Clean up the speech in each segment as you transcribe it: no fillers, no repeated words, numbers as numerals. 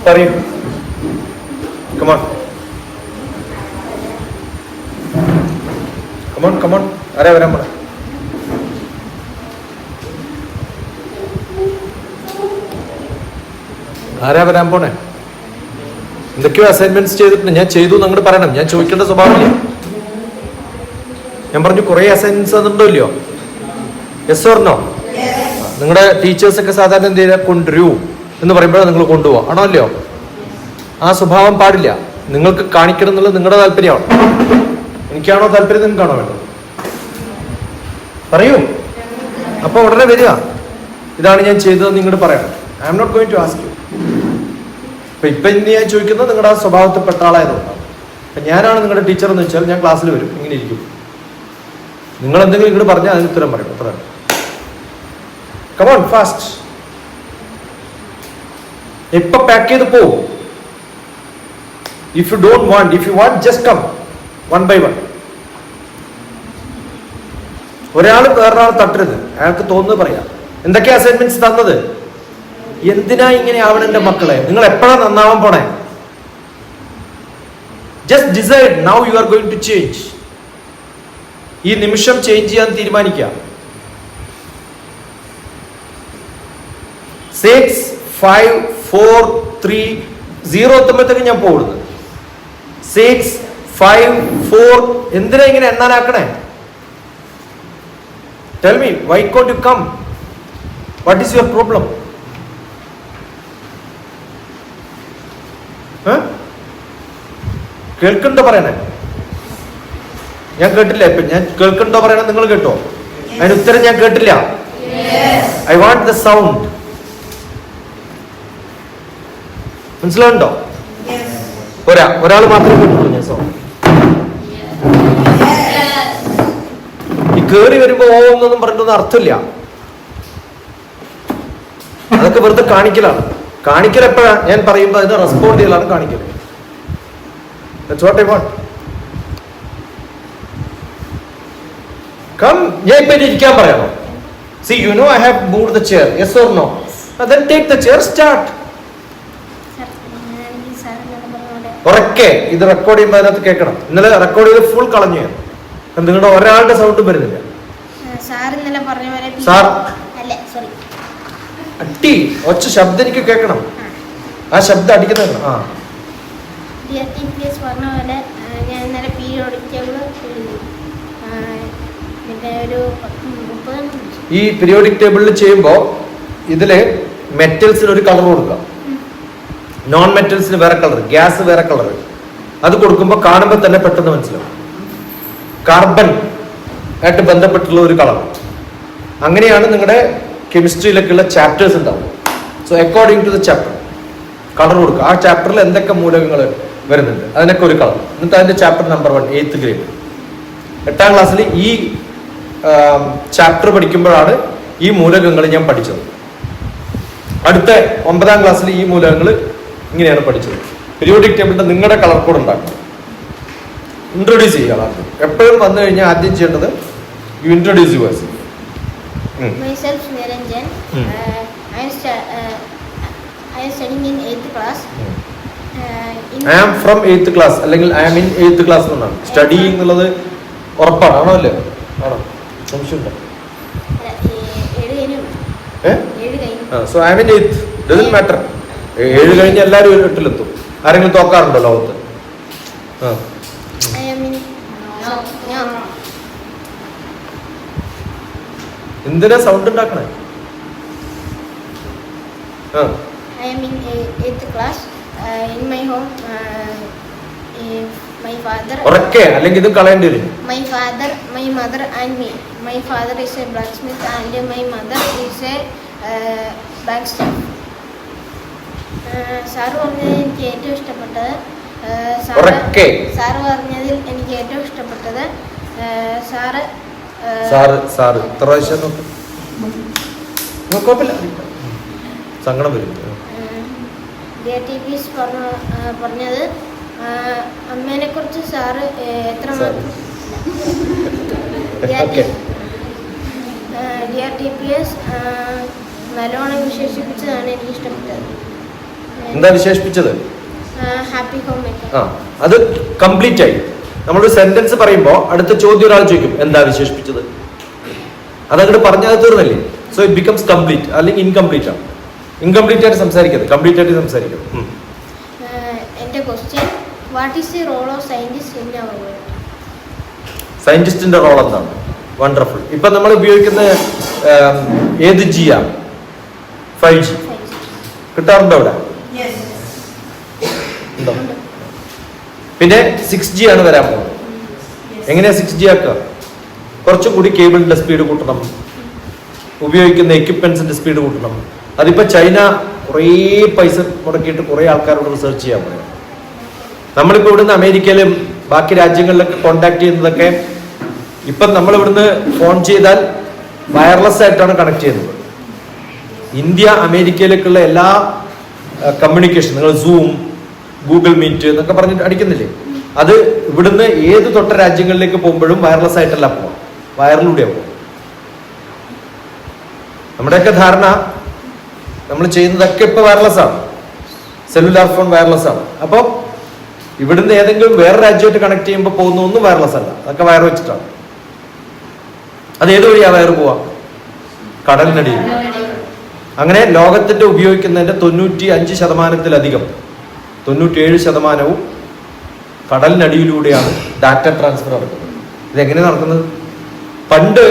പറയൂ. Come on. Come on, come on. ആരാ വരാൻ പോണെ? ആരാ വരാൻ പോണേ? എന്തൊക്കെയോ അസൈൻമെന്റ്സ് ചെയ്തിട്ടുണ്ട്. ഞാൻ ചെയ്തു അങ്ങോട്ട് പറയണം. ഞാൻ ചോദിക്കേണ്ട സ്വഭാവമില്ല. ഞാൻ പറഞ്ഞു കുറെ അസൈൻമെന്റ്സ് തന്നിട്ടുണ്ടോ ഇല്ലയോ? Yes or no? നിങ്ങളുടെ ടീച്ചേഴ്സ് ഒക്കെ സാധാരണ എന്ത് ചെയ്താൽ കൊണ്ടുവരൂ എന്ന് പറയുമ്പോഴാണ് നിങ്ങൾ കൊണ്ടുപോവാ, ആണോ അല്ലയോ? ആ സ്വഭാവം പാടില്ല. നിങ്ങൾക്ക് കാണിക്കണം എന്നുള്ളത് നിങ്ങളുടെ താല്പര്യമാണ്. എനിക്കാണോ താല്പര്യം, നിങ്ങൾക്കാണോ വേണ്ടത്? പറയൂ. അപ്പൊ ഉടനെ വരിക. ഇതാണ് ഞാൻ ചെയ്തതെന്ന് നിങ്ങോട് പറയണം. I M not going to ask you. ഇപ്പൊ ഇന്ന് ഞാൻ ചോദിക്കുന്നത് നിങ്ങളുടെ ആ സ്വഭാവത്തിൽപ്പെട്ട ആളായതുകൊണ്ടാണ്. അപ്പൊ ഞാനാണ് നിങ്ങളുടെ ടീച്ചർ എന്ന് വെച്ചാൽ ഞാൻ ക്ലാസ്സിൽ വരും, ഇങ്ങനെ ഇരിക്കും. നിങ്ങൾ എന്തെങ്കിലും ഇങ്ങോട്ട് പറഞ്ഞാൽ അതിന് ഉത്തരം പറയും. അത്ര കമോൺ ഫാസ്റ്റ്. ഇപ്പൊ പാക്ക് ചെയ്ത് പോവും. If you don't want, if you want just come one by one. ഒരാൾ വേറൊരാൾ തട്ടരുത്. അയാൾക്ക് തോന്നുന്നത് പറയാം. എന്തൊക്കെയാ അസൈൻമെന്റ്സ് തന്നത്? എന്തിനാ ഇങ്ങനെ ആവണം എന്റെ മക്കളെ? നിങ്ങൾ എപ്പോഴാണ് നന്നാവാൻ പോണേ? Just decide now you are going to change. ഈ നിമിഷം ചേഞ്ച് ചെയ്യാൻ തീരുമാനിക്കുക. 6, 5, 4, 3, 0 എത്തുമ്പോഴത്തേക്ക് ഞാൻ പോകുന്നത്. 6, 5, 4. എന്തിനാ ഇങ്ങനെ എണ്ണാനാക്കണേ? Tell me, why can't you come? What is your problem? കേൾക്കണ്ടോ പറയണേ? ഞാൻ കേട്ടില്ല. ഇപ്പൊ ഞാൻ കേൾക്കണ്ടോ പറയണേ? നിങ്ങൾ കേട്ടോ? അതിന് ഉത്തരം ഞാൻ കേട്ടില്ല. I want the sound. മനസ്സിലാവുണ്ടോ? ഒരാൾ മാത്രമേ കേട്ടുള്ളൂ ഞാൻ സൗണ്ട്. ഈ കേറി വരുമ്പോ ഓ എന്നൊന്നും പറഞ്ഞിട്ടൊന്നും അർത്ഥമില്ല. അതൊക്കെ വെറുതെ കാണിക്കലാണ്. കാണിക്കൽ എപ്പോഴാ? ഞാൻ പറയുമ്പോൾ അതിന് റെസ്പോണ്ട് ചെയ്യലാണ് കാണിക്കൽ. That's what I want. Come. ഞാൻ ഇപ്പൊ ഇരിക്കാൻ പറയണോ? See, you know I have moved the chair. Yes or no? Then take the chair. Start. ഉറക്കെ. ഇത് റെക്കോർഡ് ചെയ്യുമ്പോൾ അതിനകത്ത് കേൾക്കണം. ഇന്നലെ റെക്കോർഡ് ചെയ്ത് ഫുൾ കളഞ്ഞു ഞാൻ. നിങ്ങളുടെ ഒരാളുടെ സൗണ്ടും വരുന്നില്ല. സാർ അട്ടി ഒച്ച ശബ്ദം എനിക്ക് കേൾക്കണം. ആ ശബ്ദം അടിക്കുന്ന. ആ ഈ പീരിയോഡിക് ടേബിളിൽ ചെയ്യുമ്പോൾ ഇതില് മെറ്റൽസിന് ഒരു കളർ കൊടുക്കാം, നോൺ മെറ്റൽസിന് വേറെ കളർ, ഗ്യാസ് വേറെ കളർ. അത് കൊടുക്കുമ്പോൾ കാണുമ്പോൾ തന്നെ പെട്ടെന്ന് മനസ്സിലാവും. കാർബൺ ആയിട്ട് ബന്ധപ്പെട്ടുള്ള ഒരു കളർ. അങ്ങനെയാണ് നിങ്ങളുടെ കെമിസ്ട്രിയിലൊക്കെയുള്ള ചാപ്റ്റേഴ്സ് ഉണ്ടാവും. So according to the chapter colour കൊടുക്കുക. ആ ചാപ്റ്ററിൽ എന്തൊക്കെ മൂലകങ്ങൾ വരുന്നുണ്ട് അതിനൊക്കെ ഒരു കളർ. എന്നിട്ട് അതിന്റെ ചാപ്റ്റർ നമ്പർ 1 8th ഗ്രേഡ് 8ാം ക്ലാസ്സിൽ ഈ ചാപ്റ്റർ പഠിക്കുമ്പോഴാണ് ഈ മൂലകങ്ങൾ ഞാൻ പഠിച്ചത്. അടുത്ത 9ാം ക്ലാസ്സിൽ ഈ മൂലകങ്ങൾ ഇങ്ങനെയാണ് പഠിച്ചത്. പീരിയോഡിക് ടേബിളിന്റെ നിങ്ങളുടെ കളർ കോഡ് ഉണ്ടാക്കണം. ഇൻട്രൊഡ്യൂസ് ചെയ്യുക. എപ്പോഴും വന്നു കഴിഞ്ഞാൽ ആദ്യം ചെയ്യേണ്ടത് U introduce your self. Myself Niranjan. I am studying in 8th class. I am from 8th class അല്ലെങ്കിൽ I am in 8th class എന്നാണ്. സ്റ്റഡി എന്നുള്ളത് ഉറപ്പാണ്, ആണോ അല്ലേ? ആണോ? സംശയമുണ്ടോ? So I am in 8th. Doesn't matter. 7 കഴിഞ്ഞ് എല്ലാവരും 8ലെത്തും. ആരെങ്കിലും തോക്കാറുണ്ടോ ലോകത്ത്? എന്തിനാ സൗണ്ട് ഉണ്ടാക്കണേ? I am in 8th class. In my home, my father. ഉറക്കെ അല്ലെങ്കിൽ ഇത് കളയേണ്ടി വരും. My father, my mother and me. My father is a blacksmith and my mother is a backstaff. Sir പറഞ്ഞതിൽ എനിക്ക് ഏറ്റവും ഇഷ്ടപ്പെട്ടത് സാറ് പറഞ്ഞതിൽ എനിക്ക് ഏറ്റവും ഇഷ്ടപ്പെട്ടത് സാറ് ഇത്ര പ്രാവശ്യം സങ്കടം വരും. പറഞ്ഞത് അമ്മേനെ കുറിച്ച് സാറ് എത്രമാത്രം DRTPS നല്ലോണം വിശേഷിപ്പിച്ചതാണ് എനിക്ക് ഇഷ്ടപ്പെട്ടത്. എന്താ വിശേഷിപ്പിച്ചത്? happy homemaker. ആ, അത് കംപ്ലീറ്റ് ആയി. നമ്മളൊരു സെന്റൻസ് പറയുമ്പോൾ അടുത്ത ചോദ്യം ഒരാൾ ചോദിക്കും എന്താ വിശേഷിപ്പിച്ചത്, അതങ്ങോട്ട് പറഞ്ഞാൽ തീർന്നല്ലേ. സോ ഇറ്റ് ബിക്കംസ് കംപ്ലീറ്റ്, അല്ലെങ്കിൽ ഇൻകംപ്ലീറ്റ് ആണ്. ഇൻകംപ്ലീറ്റ് ആയിട്ട് സംസാരിക്കരുത്, കംപ്ലീറ്റ് ആയിട്ട് സംസാരിക്കണം. എൻ്റെ question, what is the role of scientist in our world? സയന്റിസ്റ്റിന്റെ റോൾ എന്താണ്? വണ്ടർഫുൾ. ഇപ്പൊ നമ്മൾ ഉപയോഗിക്കുന്ന ഏത് ജിയാ? 5G കിട്ടാറുണ്ടോ അവിടെ? ഉണ്ടോ? പിന്നെ 6G ആണ് വരാൻ പോകുന്നത്. എങ്ങനെയാ 6G ആക്കുക? കുറച്ചും കൂടി കേബിളിന്റെ സ്പീഡ് കൂട്ടണം, ഉപയോഗിക്കുന്ന എക്യുപ്മെന്റ്സിന്റെ സ്പീഡ് കൂട്ടണം. അതിപ്പോ ചൈന കുറേ പൈസ മുടക്കിയിട്ട് കുറേ ആൾക്കാരോട് റിസർച്ച് ചെയ്യാൻ പറയും. നമ്മളിപ്പോ ഇവിടുന്ന് അമേരിക്കയിലും ബാക്കി രാജ്യങ്ങളിലൊക്കെ കോണ്ടാക്ട് ചെയ്യുന്നതൊക്കെ ഇപ്പം നമ്മൾ ഇവിടുന്ന് ഫോൺ ചെയ്താൽ വയർലെസ് ആയിട്ടാണ് കണക്ട് ചെയ്യുന്നത്. ഇന്ത്യ അമേരിക്കയിലേക്കുള്ള എല്ലാ കമ്മ്യൂണിക്കേഷൻ, നിങ്ങൾ സൂം, ഗൂഗിൾ മീറ്റ് എന്നൊക്കെ പറഞ്ഞിട്ട് അടിക്കുന്നില്ലേ, അത് ഇവിടുന്ന് ഏത് തൊട്ട രാജ്യങ്ങളിലേക്ക് പോകുമ്പോഴും വയർലെസ് ആയിട്ടല്ല പോവാം, വയറിലൂടെയാണ് പോവാം. നമ്മുടെയൊക്കെ ധാരണ നമ്മൾ ചെയ്യുന്നതൊക്കെ ഇപ്പൊ വയർലെസ് ആണ്, സെല്ലുലാർ ഫോൺ വയർലെസ് ആണ്. അപ്പോൾ ഇവിടുന്ന് ഏതെങ്കിലും വേറെ രാജ്യമായിട്ട് കണക്ട് ചെയ്യുമ്പോൾ പോകുന്ന ഒന്നും വയർലെസ് അല്ല, അതൊക്കെ വയർ വെച്ചിട്ടാണ്. അത് ഏത് വഴിയാ വയർ പോവാ? കടലിനടിയിൽ. അങ്ങനെ ലോകത്തിന്റെ ഉപയോഗിക്കുന്നതിന്റെ 95%-ലധികം 97% കടലിനടിയിലൂടെയാണ് ഡാറ്റ ട്രാൻസ്ഫർ നടക്കുന്നത്. ഇതെങ്ങനെ നടക്കുന്നത്? പണ്ട്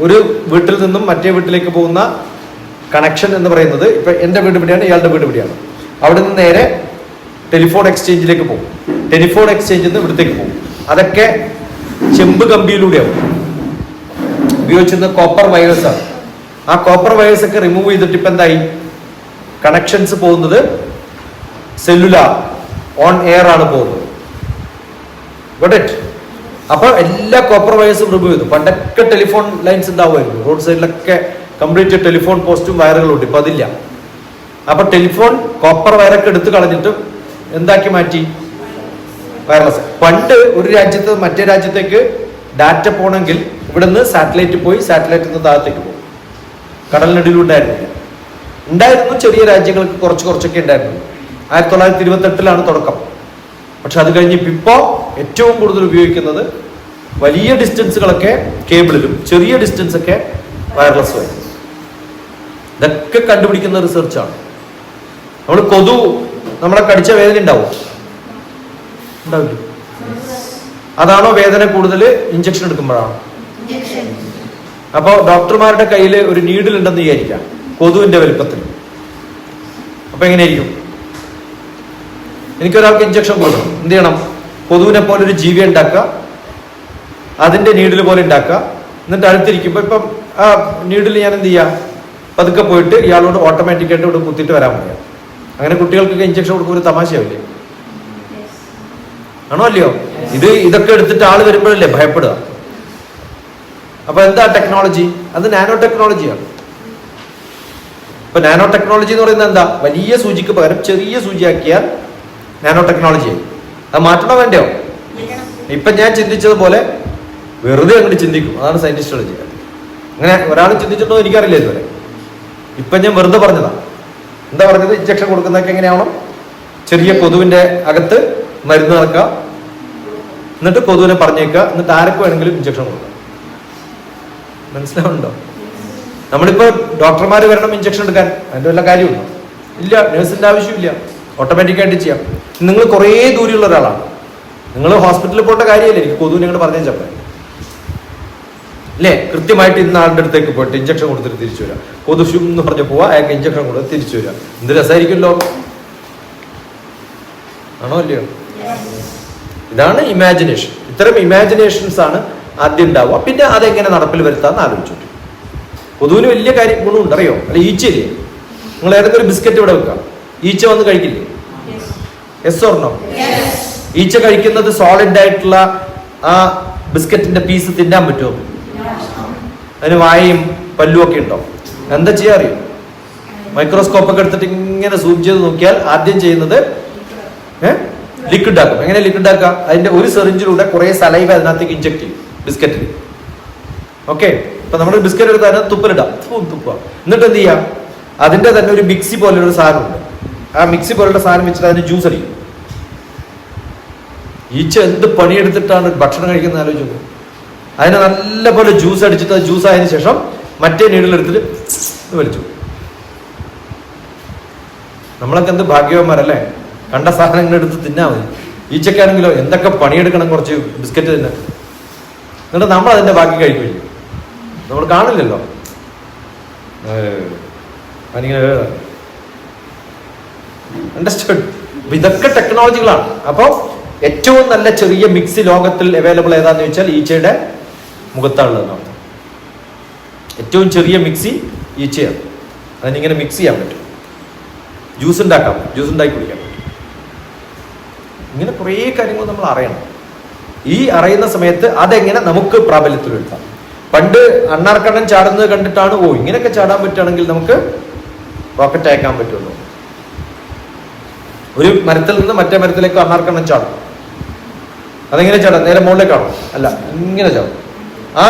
ഒരു വീട്ടിൽ നിന്നും മറ്റേ വീട്ടിലേക്ക് പോകുന്ന കണക്ഷൻ എന്ന് പറയുന്നത്, ഇപ്പൊ എൻ്റെ വീട് ഇവിടെയാണ്, ഇയാളുടെ വീട് ഇവിടെയാണ്, അവിടെ നിന്ന് നേരെ ടെലിഫോൺ എക്സ്ചേഞ്ചിലേക്ക് പോകും. ടെലിഫോൺ എക്സ്ചേഞ്ചിൽ നിന്ന് ഇവിടത്തേക്ക് പോകും. അതൊക്കെ ചെമ്പ് കമ്പിയിലൂടെയാവും. ഉപയോഗിച്ചിരുന്ന കോപ്പർ വയേഴ്സ് ആണ്. ആ കോപ്പർ വയേഴ്സ് ഒക്കെ റിമൂവ് ചെയ്തിട്ട് ഇപ്പൊ എന്തായി? കണക്ഷൻസ് പോകുന്നത് സെല്ലുലാർ ഓൺ എയർ ആണ് പോകുന്നത്. അപ്പൊ എല്ലാ കോപ്പർ വയേഴ്സും റിമൂവ് ചെയ്തു. പണ്ടൊക്കെ ടെലിഫോൺ ലൈൻസ് ഉണ്ടാവുമായിരുന്നു, റോഡ് സൈഡിലൊക്കെ കംപ്ലീറ്റ് ടെലിഫോൺ പോസ്റ്റും വയറുകളും ഉണ്ട്. ഇപ്പൊ അതില്ല. അപ്പൊ ടെലിഫോൺ കോപ്പർ വയറൊക്കെ എടുത്ത് കളഞ്ഞിട്ട് എന്താക്കി മാറ്റി? വയർലെസ്. പണ്ട് ഒരു രാജ്യത്ത് മറ്റേ രാജ്യത്തേക്ക് ഡാറ്റ പോകണമെങ്കിൽ ഇവിടുന്ന് സാറ്റലൈറ്റ് പോയി, സാറ്റലൈറ്റിൽ നിന്ന് താഴത്തേക്ക് പോകും. കടലിനടിയിലുണ്ടായിരുന്നില്ല. ഉണ്ടായിരുന്നു, ചെറിയ രാജ്യങ്ങൾക്ക് കുറച്ചൊക്കെ ഉണ്ടായിരുന്നു. 1928 തുടക്കം. പക്ഷെ അത് കഴിഞ്ഞ് ഇപ്പോ ഏറ്റവും കൂടുതൽ ഉപയോഗിക്കുന്നത് വലിയ ഡിസ്റ്റൻസുകളൊക്കെ കേബിളിലും, ചെറിയ ഡിസ്റ്റൻസ് ഒക്കെ വയർലെസ് വഴി. ഇതൊക്കെ കണ്ടുപിടിക്കുന്ന റിസർച്ചാണ്. നമ്മൾ കൊതു നമ്മളെ കടിച്ച വേദന ഉണ്ടാവില്ല? അതാണോ വേദന കൂടുതൽ ഇഞ്ചക്ഷൻ എടുക്കുമ്പോഴാണോ? അപ്പോ ഡോക്ടർമാരുടെ കയ്യിൽ ഒരു നീഡിൽ ഉണ്ടെന്ന് വിചാരിക്കാം, കൊതുവിന്റെ വലുപ്പത്തിൽ. അപ്പൊ എങ്ങനെയായിരിക്കും? എനിക്കൊരാൾക്ക് ഇഞ്ചക്ഷൻ കൊടുക്കണം, എന്ത് ചെയ്യണം? കൊതുവിനെ പോലെ ഒരു ജീവി ഉണ്ടാക്കുക, അതിന്റെ നീഡിൽ പോലെ ഉണ്ടാക്കുക, എന്നിട്ട് അടുത്തിരിക്കുമ്പോൾ ഇപ്പം ആ നീഡിൽ ഞാൻ എന്ത് ചെയ്യാം? പതുക്കെ പോയിട്ട് ഇയാളോട് ഓട്ടോമാറ്റിക്കായിട്ട് ഇവിടെ കുത്തിയിട്ട് വരാൻ പറയാം. അങ്ങനെ കുട്ടികൾക്കൊക്കെ ഇഞ്ചക്ഷൻ കൊടുക്കുമ്പോൾ ഒരു തമാശയാവില്ലേ? ആണോ അല്ലയോ? ഇതൊക്കെ എടുത്തിട്ട് ആള് വരുമ്പോഴല്ലേ ഭയപ്പെടുക. അപ്പൊ എന്താ ടെക്നോളജി? അത് നാനോ ടെക്നോളജിയാണ്. ഇപ്പൊ നാനോ ടെക്നോളജി എന്ന് പറയുന്നത് എന്താ? വലിയ സൂചിക്ക് പകരം ചെറിയ സൂചിയാക്കിയാൽ നാനോ ടെക്നോളജി ആയി. അത് മാറ്റണോ വേണ്ടയോ? ഇപ്പൊ ഞാൻ ചിന്തിച്ചതുപോലെ വെറുതെ അങ്ങോട്ട് ചിന്തിക്കും, അതാണ് സയന്റിസ്റ്റുകൾ ചെയ്യുന്നത്. അങ്ങനെ ഒരാൾ ചിന്തിച്ചിട്ടോ എനിക്കറിയില്ല ഇതുവരെ. ഇപ്പൊ ഞാൻ വെറുതെ പറഞ്ഞതാ. എന്താ പറഞ്ഞത്? ഇഞ്ചക്ഷൻ കൊടുക്കുന്നതൊക്കെ എങ്ങനെയാവണം? ചെറിയ കൊതുവിന്റെ അകത്ത് മരുന്ന് നടക്കുക, എന്നിട്ട് കൊതുവിനെ പറഞ്ഞേക്കുക, എന്നിട്ട് ആരൊക്കെ വേണമെങ്കിലും ഇഞ്ചക്ഷൻ കൊടുക്കുക. മനസ്സിലാവുന്നുണ്ടോ? നമ്മളിപ്പോ ഡോക്ടർമാർ വരണം ഇഞ്ചക്ഷൻ എടുക്കാൻ, അതിന്റെ വല്ല കാര്യമുണ്ടോ? ഇല്ല. നഴ്സിന്റെ ആവശ്യമില്ല, ഓട്ടോമാറ്റിക്കായിട്ട് ചെയ്യാം. നിങ്ങൾ കുറേ ദൂരെയുള്ള ഒരാളാണ്, നിങ്ങൾ ഹോസ്പിറ്റലിൽ പോകേണ്ട കാര്യമില്ല. എനിക്ക് കൊതുവിനെ നിങ്ങൾ പറഞ്ഞേച്ചപ്പോ അല്ലേ? കൃത്യമായിട്ട് ഇന്ന ആളുടെ അടുത്തേക്ക് പോയിട്ട് ഇഞ്ചക്ഷൻ കൊടുത്തിട്ട് തിരിച്ചു വരാം. കൊതുശു എന്ന് പറഞ്ഞ് പോവാ, അയാൾക്ക് ഇഞ്ചക്ഷൻ കൊടുത്ത് തിരിച്ചു വരാം. എന്ത് രസമായിരിക്കുമല്ലോ. ആണോ അല്ലയോ? ഇതാണ് ഇമാജിനേഷൻ. ഇത്തരം ഇമാജിനേഷൻസ് ആണ് ആദ്യം ഉണ്ടാവുക. പിന്നെ അതെങ്ങനെ നടപ്പിൽ വരുത്താന്ന് ആലോചിച്ചു. കൊതുവിന് വലിയ ഗുണമുണ്ട്, അറിയോ? അല്ല, ഈച്ചയില്ലേ? നിങ്ങൾ ഏതെങ്കിലും ഒരു ബിസ്ക്കറ്റ് ഇവിടെ വെക്കാം, ഈച്ച വന്ന് കഴിക്കില്ലേ? Yes or no? ഈച്ച കഴിക്കുന്നത് സോളിഡ് ആയിട്ടുള്ള ആ ബിസ്ക്കറ്റിന്റെ പീസ് തിന്നാൻ പറ്റുമോ? അതിന് വായയും പല്ലും ഒക്കെ ഉണ്ടോ? എന്താ ചെയ്യാ അറിയോ? മൈക്രോസ്കോപ്പ് ഒക്കെ എടുത്തിട്ട് ഇങ്ങനെ സൂം ചെയ്ത് നോക്കിയാൽ ആദ്യം ചെയ്യുന്നത് ലിക്വിഡ് ആക്കും. എങ്ങനെ ലിക്വിഡ് ആക്കുക? അതിന്റെ ഒരു സെറിഞ്ചിലൂടെ കുറെ സലൈവ അതിനകത്തേക്ക് ഇഞ്ചക്ട് ചെയ്യും ബിസ്ക്കറ്റിൽ. ഓക്കെ, ഇപ്പൊ നമ്മൾ ബിസ്ക്കറ്റ് എടുത്താൽ തുപ്പലിടാം, തുപ്പ. എന്നിട്ട് എന്ത് ചെയ്യാം? അതിന്റെ തന്നെ ഒരു മിക്സി പോലെ ഒരു സാധനമുണ്ട്, ആ മിക്സി പോലുള്ള സാധനം വെച്ചിട്ട് അതിന് ജ്യൂസ് അടിക്കും. ഈച്ച എന്ത് പണിയെടുത്തിട്ടാണ് ഭക്ഷണം കഴിക്കുന്നത് ആലോചിച്ചു. അതിനെ നല്ലപോലെ ജ്യൂസ് അടിച്ചിട്ട് അത് ജ്യൂസ് ആയതിനു ശേഷം മറ്റേ നീഡിലെടുത്തിട്ട് വലിച്ചു. നമ്മളൊക്കെ എന്ത് ഭാഗ്യവാന്മാരല്ലേ, കണ്ട സാധനങ്ങൾ എടുത്ത് തിന്നാ മതി. ഈച്ചക്കാണെങ്കിലോ എന്തൊക്കെ പണിയെടുക്കണം, കുറച്ച് ബിസ്ക്കറ്റ് തന്നെ, എന്നിട്ട് നമ്മൾ അതിന്റെ ബാക്കി കഴിക്കില്ല, നമ്മൾ കാണില്ലല്ലോ. അണ്ടർസ്റ്റുഡ്? ഇതൊക്കെ ടെക്നോളജികളാണ്. അപ്പോൾ ഏറ്റവും നല്ല ചെറിയ മിക്സി ലോകത്തിൽ അവൈലബിൾ ഏതാന്ന് ചോദിച്ചാൽ ഈച്ചയുടെ മുഖത്താണുള്ളതെന്നാണ്. ഏറ്റവും ചെറിയ മിക്സി ഈച്ചയാണ്. അതിനിങ്ങനെ മിക്സ് ചെയ്യാൻ പറ്റും, ജ്യൂസ് ഉണ്ടാക്കാം, ജ്യൂസ് ഉണ്ടാക്കി കുടിക്കാൻ പറ്റും. ഇങ്ങനെ കുറേ കാര്യങ്ങൾ നമ്മൾ അറിയണം. ഈ അറിയുന്ന സമയത്ത് അതെങ്ങനെ നമുക്ക് പ്രാബല്യത്തിൽ വരുത്താം. പണ്ട് അണ്ണാർക്കണ്ണൻ ചാടുന്നത് കണ്ടിട്ടാണ് ഇങ്ങനെയൊക്കെ ചാടാൻ പറ്റുകയാണെങ്കിൽ നമുക്ക് റോക്കറ്റ് അയക്കാൻ പറ്റുമല്ലോ. ഒരു മരത്തിൽ നിന്ന് മറ്റേ മരത്തിലേക്ക് അണ്ണാർക്കണ്ണൻ ചാടും. അതെങ്ങനെ ചാടാം? നേരെ മുകളിലേക്കാണോ? അല്ല, ഇങ്ങനെ ചാടും. ആ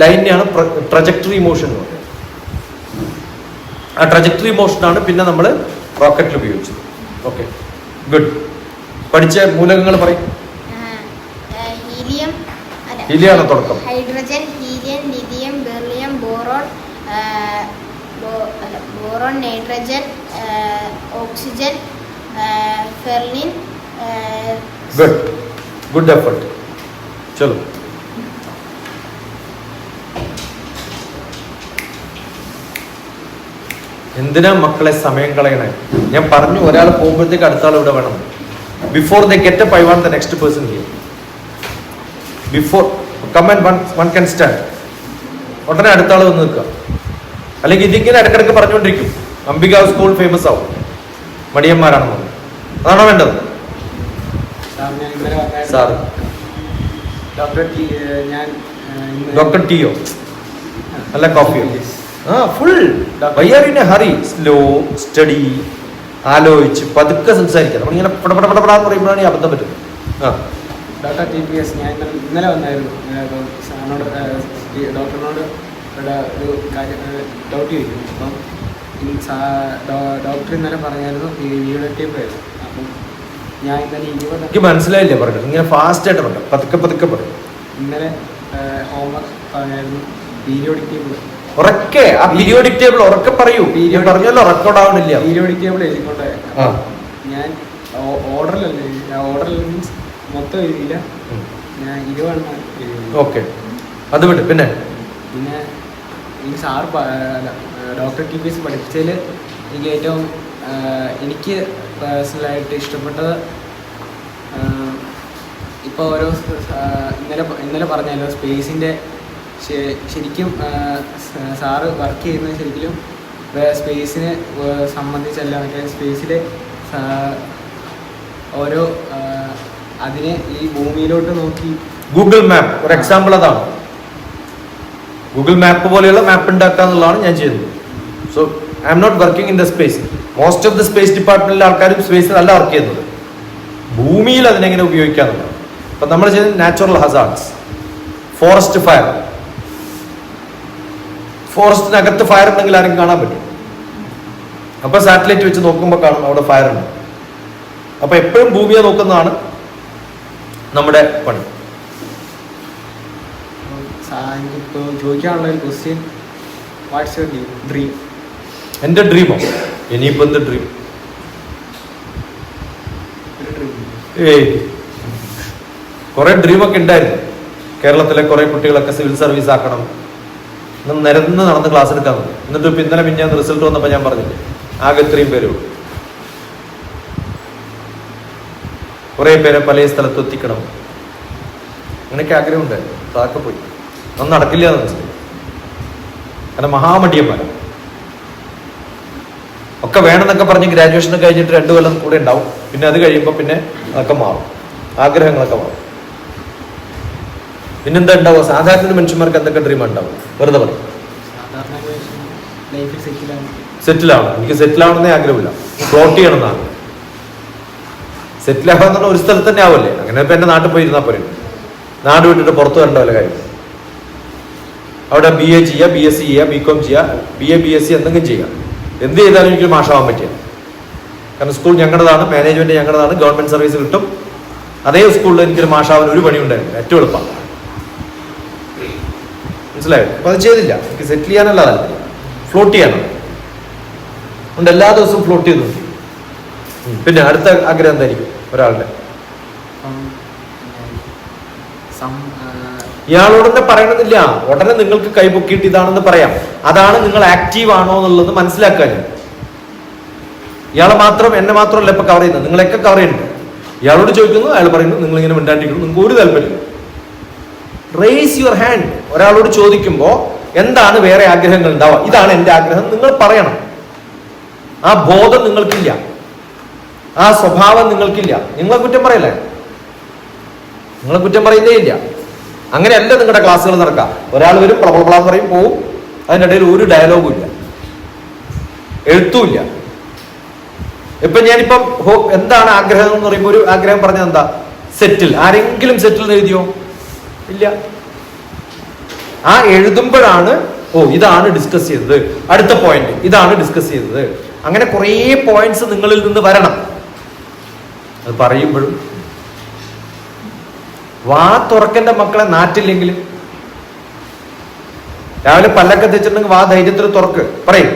ലൈനെയാണ് ട്രജക്ടറി മോഷൻ എന്ന് പറയുന്നത്. ആ ട്രജക്ടറി മോഷനാണ് പിന്നെ നമ്മൾ റോക്കറ്റിൽ ഉപയോഗിച്ചത്. Okay, good. പഠിച്ച മൂലകങ്ങൾ പറയും. ഹീലിയാണ് തുടക്കം. Hydrogen, helium, lithium, beryllium, boron, nitrogen, oxygen, ഫെർലിൻ. Good effort. ചലോ. എന്തിനാ മക്കളെ സമയം കളയണേ? ഞാൻ പറഞ്ഞു, ഒരാൾ പോകുമ്പോഴത്തേക്ക് അടുത്ത ആൾ ഇവിടെ വേണം. Before the get up I want the next person here. Before come and one can stand. ഉടനെ അടുത്ത ആൾ വന്ന് നിൽക്കുക. അല്ലെങ്കിൽ ഇതിങ്ങനെ ഇടക്കിടക്ക് പറഞ്ഞുകൊണ്ടിരിക്കും അംബിക സ്കൂൾ ഫേമസ് ആവും, മടിയന്മാരാണെന്ന്. അതാണോ വേണ്ടത്? സാർ ഡോക്ടർ ടീയോ അല്ല കോഫിയോ? Full why are in a hurry? Slow study, ആലോചിച്ച് പതുക്കെ സംസാരിക്കാം. നമ്മളിങ്ങനെ പടപടപടപടാന്ന് പറയുമ്പോഴാണ് ഈ അബദ്ധം പറ്റുന്നത്. ഡോക്ടർ TPS, ഞാൻ ഇന്നലെ വന്നായിരുന്നു. സാറിനോട് ഡോക്ടറിനോട് ഒരു കാര്യം ഡൗട്ട് ചോദിക്കും. അപ്പം ഡോക്ടർ ഇന്നലെ പറഞ്ഞായിരുന്നു ഈ വീഡിയോ ആയിരുന്നു. അപ്പം ഞാൻ ഇന്നലെ 20 എനിക്ക് മനസ്സിലായില്ലേ പറഞ്ഞത്? ഇങ്ങനെ ഫാസ്റ്റ് ആയിട്ട് പറഞ്ഞു, പതുക്കെ പതുക്കെ പറയും. ഇന്നലെ ഹോംവർക്ക് പറഞ്ഞായിരുന്നു പീരിയോഡിക് ടേബിൾ. ഉറക്കെ ആ പീരിയോഡിക് ടേബിൾ ഉറക്കെ പറയൂ. പറഞ്ഞല്ലോ റെക്കോർഡ് ആവണില്ല. പീരിയോഡിക് ടേബിൾ എഴുതിക്കൊണ്ടേ ഞാൻ ഓർഡറിലല്ലേ, ഓർഡറിൽ മീൻസ് മൊത്തം എഴുതിയില്ല, ഞാൻ 20 ഓക്കെ, അത് വിട്ട്. പിന്നെ ഈ സാർ ഡോക്ടർ TPS പഠിപ്പിച്ചതിൽ എനിക്ക് ഏറ്റവും എനിക്ക് പേഴ്സണലായിട്ട് ഇഷ്ടപ്പെട്ടത് ഇപ്പോൾ ഓരോ ഇന്നലെ പറഞ്ഞല്ലോ സ്പേസിൻ്റെ ശരിക്കും സാറ് വർക്ക് ചെയ്യുന്നത് ശരിക്കും സ്പേസിനെ സംബന്ധിച്ചല്ല, മറ്റേ സ്പേസിലെ ഓരോ അതിനെ ഈ ഭൂമിയിലോട്ട് നോക്കി ഗൂഗിൾ മാപ്പ് ഒരു എക്സാമ്പിൾ അതാണ്. ഗൂഗിൾ മാപ്പ് പോലെയുള്ള മാപ്പ് ഉണ്ടാക്കുക എന്നുള്ളതാണ് ഞാൻ ചെയ്യുന്നത്. So I M not working in the space. Most of the space ഡിപ്പാർട്ട്മെന്റിലെ ആൾക്കാരും സ്പേസിലല്ല വർക്ക് ചെയ്യുന്നത്, ഭൂമിയിൽ അതിനെങ്ങനെ ഉപയോഗിക്കാന്നുള്ളതാണ്. അപ്പൊ നമ്മൾ ചെയ്യുന്നത് നാച്ചുറൽ ഹസാർഡ്സ്, ഫോറസ്റ്റ് ഫയർ. ഫോറസ്റ്റിനകത്ത് ഫയർ ഉണ്ടെങ്കിൽ ആരെങ്കിലും കാണാൻ പറ്റും. അപ്പൊ സാറ്റലൈറ്റ് വെച്ച് നോക്കുമ്പോൾ കാണും അവിടെ ഫയർ ഉണ്ട്. അപ്പൊ എപ്പോഴും ഭൂമിയെ നോക്കുന്നതാണ് നമ്മുടെ പണി. എനിക്കിപ്പോൾ ചോദിക്കാനുള്ള ഒരു ക്വസ്റ്റ്യൻ, വാട്ട്സ് യുവർ ഡ്രീം? എൻ്റെ ഡ്രീമോ? ഇനിയിപ്പോൾ എന്ത് ഡ്രീം? കുറെ ഡ്രീമൊക്കെ ഉണ്ടായിരുന്നു. കേരളത്തിലെ കുറെ കുട്ടികളൊക്കെ സിവിൽ സർവീസ് ആക്കണം, നിരന്ന് നടന്ന് ക്ലാസ് എടുക്കാൻ മതി. എന്നിട്ട് ഇപ്പം ഇന്നലെ ഞാൻ റിസൾട്ട് വന്നപ്പോൾ ഞാൻ പറഞ്ഞില്ലേ, ആകെ ഇത്രയും പേരേ ഉള്ളൂ. കുറെ പേരെ പല സ്ഥലത്ത് എത്തിക്കണം, അങ്ങനെയൊക്കെ ആഗ്രഹം ഉണ്ടായിരുന്നു. അതൊക്കെ പോയി, ഒന്നും നടക്കില്ല എന്ന് മനസ്സിലായി. കാരണം മഹാമടിയന്മാരാണ്. ഒക്കെ വേണമെന്നൊക്കെ പറഞ്ഞ് ഗ്രാജുവേഷൻ കഴിഞ്ഞിട്ട് 2 കൊല്ലം കൂടെ ഉണ്ടാവും. പിന്നെ അത് കഴിയുമ്പോൾ പിന്നെ അതൊക്കെ മാറും, ആഗ്രഹങ്ങളൊക്കെ മാറും. പിന്നെന്താ ഉണ്ടാവുക? സാധാരണ മനുഷ്യന്മാർക്ക് എന്തൊക്കെ ഡ്രീം ഉണ്ടാവും? വെറുതെ പറയും സെറ്റിൽ ആവണം. എനിക്ക് സെറ്റിൽ ആവണമെന്നേ ആഗ്രഹമില്ല, ഫ്ലോട്ട് ചെയ്യണമെന്നാണ്. സെറ്റിൽ ആവാന്ന് പറഞ്ഞാൽ ഒരു സ്ഥലത്ത് തന്നെ ആവല്ലേ. അങ്ങനെ ഇപ്പം എൻ്റെ നാട്ടിൽ പോയി ഇരുന്നാൽ പോലും, നാട് വിട്ടിട്ട് പുറത്തു വരേണ്ട വല്ല കാര്യം. അവിടെ BA ചെയ്യുക, BSc ചെയ്യുക, BCom ചെയ്യുക, BA BSc എന്തെങ്കിലും ചെയ്യുക. എന്ത് ചെയ്താലും എനിക്ക് മാഷാവാൻ പറ്റില്ല. കാരണം സ്കൂൾ ഞങ്ങളുടേതാണ്, മാനേജ്മെന്റ് ഞങ്ങളുടേതാണ്, ഗവൺമെന്റ് സർവീസ് കിട്ടും. അതേ സ്കൂളിൽ എനിക്കൊരു മാഷാവാൻ ഒരു പണി ഉണ്ടായിരുന്നു, ഏറ്റവും എളുപ്പം. മനസ്സിലായോ? അപ്പൊ അത് ചെയ്തില്ല. എനിക്ക് സെറ്റിൽ ചെയ്യാനല്ല താല്പര്യം, ഫ്ലോട്ട് ചെയ്യാനാണ്. അതുകൊണ്ട് എല്ലാ ദിവസവും ഫ്ലോട്ട് ചെയ്തു. പിന്നെ അടുത്ത ആഗ്രഹം എന്തായിരിക്കും ഒരാളുടെ? ഇയാളോടൊന്നും പറയണമെന്നില്ല, ഉടനെ നിങ്ങൾക്ക് കൈപൊക്കിയിട്ട് ഇതാണെന്ന് പറയാം. അതാണ് നിങ്ങൾ ആക്റ്റീവ് ആണോ എന്നുള്ളത് മനസ്സിലാക്കാൻ. ഇയാളെ മാത്രം എന്നെ മാത്രമല്ല ഇപ്പൊ കവർ ചെയ്യുന്നത്, നിങ്ങളെയൊക്കെ കവർ ചെയ്യുന്നുണ്ട്. ഇയാളോട് ചോദിക്കുന്നു, അയാൾ പറയുന്നു, നിങ്ങൾ ഇങ്ങനെ മിണ്ടാണ്ടിരിക്കുന്നു, നിങ്ങൾക്ക് ഒരു താല്പര്യം. Raise your hand. ഒരാളോട് ചോദിക്കുമ്പോൾ എന്താണ് വേറെ ആഗ്രഹങ്ങൾ ഉണ്ടാവുക, ഇതാണ് എന്റെ ആഗ്രഹം, നിങ്ങൾ പറയണം. ആ ബോധം നിങ്ങൾക്കില്ല, ആ സ്വഭാവം നിങ്ങൾക്കില്ല. നിങ്ങളെ കുറ്റം പറയല്ലേ, നിങ്ങളെ കുറ്റം പറയുന്നേ ഇല്ല. അങ്ങനെയല്ല നിങ്ങളുടെ ക്ലാസ്സുകൾ നടക്കാം. ഒരാൾ വരും, പ്ലപ്ലപ്ലാന്ന് പറയും, പോവും. അതിൻ്റെ ഇടയിൽ ഒരു ഡയലോഗും ഇല്ല, എഴുത്തുമില്ല. ഇപ്പൊ ഞാനിപ്പം എന്താണ് ആഗ്രഹം എന്ന് പറയുമ്പോൾ ഒരു ആഗ്രഹം പറഞ്ഞത് എന്താ? സെറ്റിൽ. ആരെങ്കിലും സെറ്റിൽ എഴുതിയോ? ഇല്ല. ആ എഴുതുമ്പോഴാണ് ഇതാണ് ഡിസ്കസ് ചെയ്തത്, അടുത്ത പോയിന്റ് ഇതാണ് ഡിസ്കസ് ചെയ്തത്. അങ്ങനെ കുറേ പോയിന്റ്സ് നിങ്ങളിൽ നിന്ന് വരണം. അത് പറയുമ്പോഴും വാ തുറക്കന്റെ മക്കളെ നാറ്റില്ലെങ്കിൽ. രാവിലെ പല്ലൊക്കെ തെച്ചിട്ടുണ്ടെങ്കിൽ വാ ധൈര്യത്തിൽ തുറക്ക്, പറയും.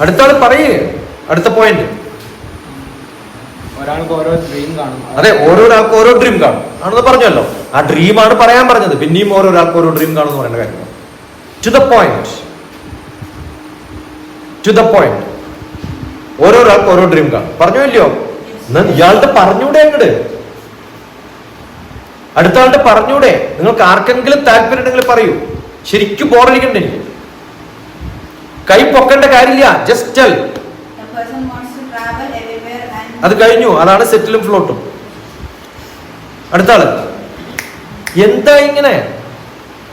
അടുത്ത ആള് പറയേ, അടുത്ത പോയിന്റ്. ഒരാൾക്ക് ഓരോ ഡ്രീം കാണും. അതെ, ഓരോരാൾക്ക് ഓരോ ഡ്രീം കാണും ആണെന്ന് പറഞ്ഞല്ലോ. ആ ഡ്രീമാണ് പറയാൻ പറഞ്ഞത്. പിന്നെയും ഓരോരാൾക്ക് ഓരോ ഡ്രീം കാണും എന്ന് പറയുന്ന കാര്യം. To the point, to the point. ഓരോരാൾക്ക് ഓരോ ഡ്രീം കാണും. പറഞ്ഞോ ഇല്ലയോ? ഇയാളുടെ പറഞ്ഞൂടെ അങ്ങട്, അടുത്ത ആളുടെ പറഞ്ഞൂടെ? നിങ്ങൾക്ക് ആർക്കെങ്കിലും താല്പര്യം ഉണ്ടെങ്കിൽ പറയൂ. ശരിക്കും ബോറടിക്കണ്ട. എനിക്ക് കൈ പൊക്കേണ്ട കാര്യമില്ല, ജസ്റ്റ് ടെൽ. അത് കഴിഞ്ഞു. അതാണ് സെറ്റിലും ഫ്ലോട്ടും. അടുത്ത ആള് എന്താ ഇങ്ങനെ?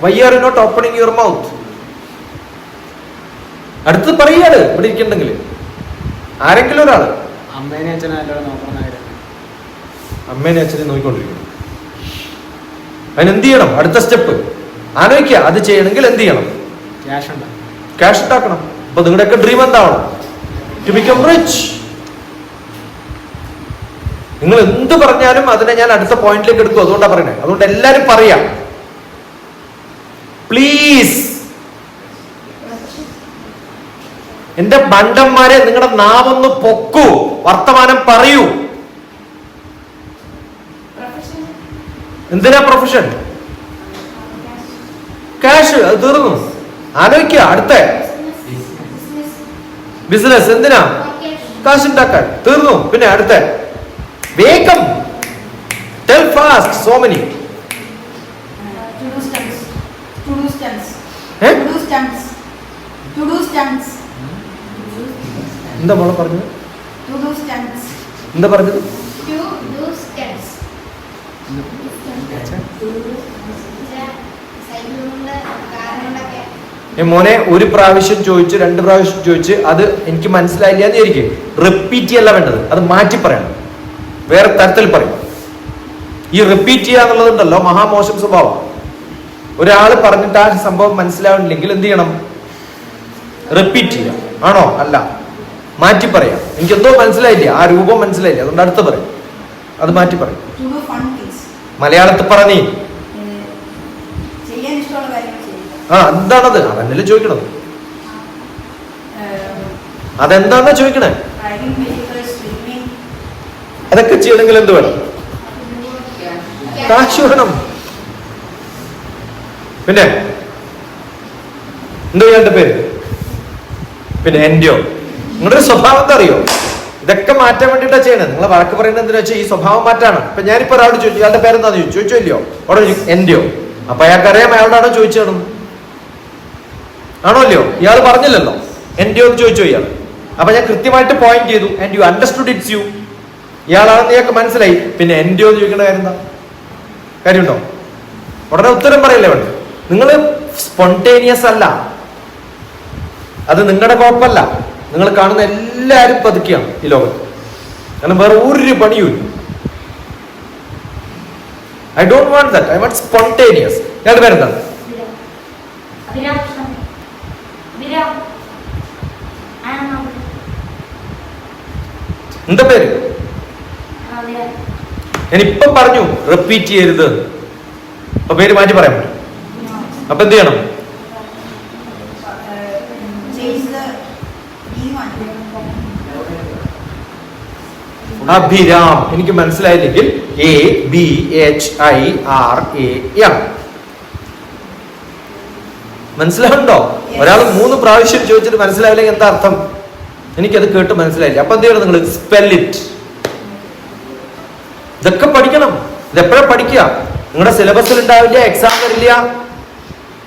Why are not opening your mouth? അടുത്ത് പറയാട് ഇവിടെ ഇരിക്കണ്ടെങ്കിൽ. ആരെങ്കിലും ഒരാള്. അമ്മേനെ അച്ഛനെ അമ്മേനെ അച്ഛനെ നോക്കിക്കൊണ്ടിരിക്കണം. അതിനെന്ത് ചെയ്യണം? അടുത്ത സ്റ്റെപ്പ് ആലോചിക്കുക. അത് ചെയ്യണമെങ്കിൽ എന്ത് ചെയ്യണം? ക്യാഷ് ഉണ്ടാക്കണം. അപ്പൊ നിങ്ങളുടെയൊക്കെ ഡ്രീം എന്താവണം? To become rich. നിങ്ങൾ എന്ത് പറഞ്ഞാലും അതിനെ ഞാൻ അടുത്ത പോയിന്റിലേക്ക് എടുക്കും. അതുകൊണ്ടാണ് പറയണേ. അതുകൊണ്ട് എല്ലാരും പറയാം, പ്ലീസ്. എന്റെ ബണ്ടന്മാരെ, നിങ്ങളുടെ നാവൊന്ന് പൊക്കൂ, വർത്തമാനം പറയൂ. എന്തിനാ പ്രൊഫഷൻ? ക്യാഷ്. അത് തീർന്നു. ആലോചിക്കുക. അടുത്ത ബിസിനസ്. എന്തിനാ? കാശ് ഉണ്ടാക്കാൻ. തീർന്നു. പിന്നെ അടുത്ത വേഗം. Tell fast. So many. എന്താ മോളെ പറഞ്ഞത്? എന്താ പറഞ്ഞത്? മോനെ ഒരു പ്രാവശ്യം ചോദിച്ച്, 2 പ്രാവശ്യം ചോദിച്ച്, അത് എനിക്ക് മനസ്സിലായില്ല എന്ന് വിചാരിക്കും. റിപ്പീറ്റ് ചെയ്യല്ല വേണ്ടത്, അത് മാറ്റി പറയണം, വേറെ തരത്തിൽ പറയും. ഈ റിപ്പീറ്റ് ചെയ്യുക എന്നുള്ളതുണ്ടല്ലോ മഹാമോശം സ്വഭാവം. ഒരാൾ പറഞ്ഞിട്ട് ആ സംഭവം മനസ്സിലാവുന്നില്ലെങ്കിൽ എന്ത് ചെയ്യണം? റിപ്പീറ്റ് ചെയ്യാം. ആണോ? അല്ല, മാറ്റി പറയാം. എനിക്ക് എന്തോ മനസ്സിലായില്ല, ആ രൂപം മനസ്സിലായില്ല, അതുകൊണ്ട് അടുത്ത് പറയും. അത് മാറ്റി പറയും. മലയാളത്തിൽ പറഞ്ഞേ. എന്താണത്? അതന്നല്ലേ ചോദിക്കണത്. അതെന്താന്നാ ചോദിക്കണേ? അതൊക്കെ ചെയ്യണമെങ്കിൽ എന്ത് വേണം? കാശ് വേണം. പിന്നെ എന്തോ ഇയാളുടെ പേര്? പിന്നെ എന്റെയോ? നിങ്ങളുടെ ഒരു സ്വഭാവം എന്താ അറിയോ? ഇതൊക്കെ മാറ്റാൻ വേണ്ടിയിട്ടാണ് ചെയ്യണത്. നിങ്ങളെ വഴക്ക് പറയുന്നത് എന്തിനാ വെച്ചാൽ ഈ സ്വഭാവം മാറ്റാണ്. ഇപ്പൊ ഞാനിപ്പോ ഒരാളോട് ചോദിച്ചു, ഇയാളുടെ പേരെന്താന്ന് ചോദിച്ചോ ഇല്ലയോ? അവിടെ എന്റെയോ? അപ്പൊ അയാൾക്കറിയാം അയാളോടാണോ ചോദിച്ചതാണ്. ആണോ അല്ലയോ? ഇയാൾ പറഞ്ഞില്ലല്ലോ എന്റെയോ എന്ന് ചോദിച്ചോ ഇയാൾ. അപ്പൊ ഞാൻ കൃത്യമായിട്ട് പോയിന്റ് ചെയ്തു. And you understood it's you. ഇയാളാണെന്ന് ഇയാൾക്ക് മനസ്സിലായി. പിന്നെ എന്റെയോ എന്ന് ചോദിക്കേണ്ട കാര്യം എന്താ? കാര്യമുണ്ടോ? ഉടനെ ഉത്തരം പറയല്ലേ വേണ്ട. നിങ്ങൾ സ്പോണ്ടേനിയസ് അല്ല, അത് നിങ്ങളുടെ കുഴപ്പമല്ല. നിങ്ങൾ കാണുന്ന എല്ലാവരും പതുക്കിയാണ് ഈ ലോകത്ത്. കാരണം വേറെ ഒരു പണിയും. I don't want that. I want spontaneous. ഇയാളുടെ പേരെന്താണ്? എന്താ പേര്? ഞാനിപ്പം പറഞ്ഞു റിപ്പീറ്റ് ചെയ്യരുത്. അപ്പൊ പേര് മാറ്റി പറയാൻ പറ്റും. അപ്പൊ എന്ത് ചെയ്യണം? അഭിരാം. എനിക്ക് മനസ്സിലായില്ലെങ്കിൽ ABHIRAM. മനസ്സിലാവുണ്ടോ? ഒരാൾ 3 പ്രാവശ്യം ചോദിച്ചിട്ട് മനസ്സിലായില്ലെങ്കിൽ എന്താ അർത്ഥം? എനിക്കത് കേട്ട് മനസ്സിലായില്ല. അപ്പൊ എന്ത് ചെയ്യണം നിങ്ങൾ? Spell it. ഇതൊക്കെ പഠിക്കണം. ഇതെപ്പോഴാ പഠിക്കുക? നിങ്ങളുടെ സിലബസിൽ ഉണ്ടാവില്ല, എക്സാം വരില്ല.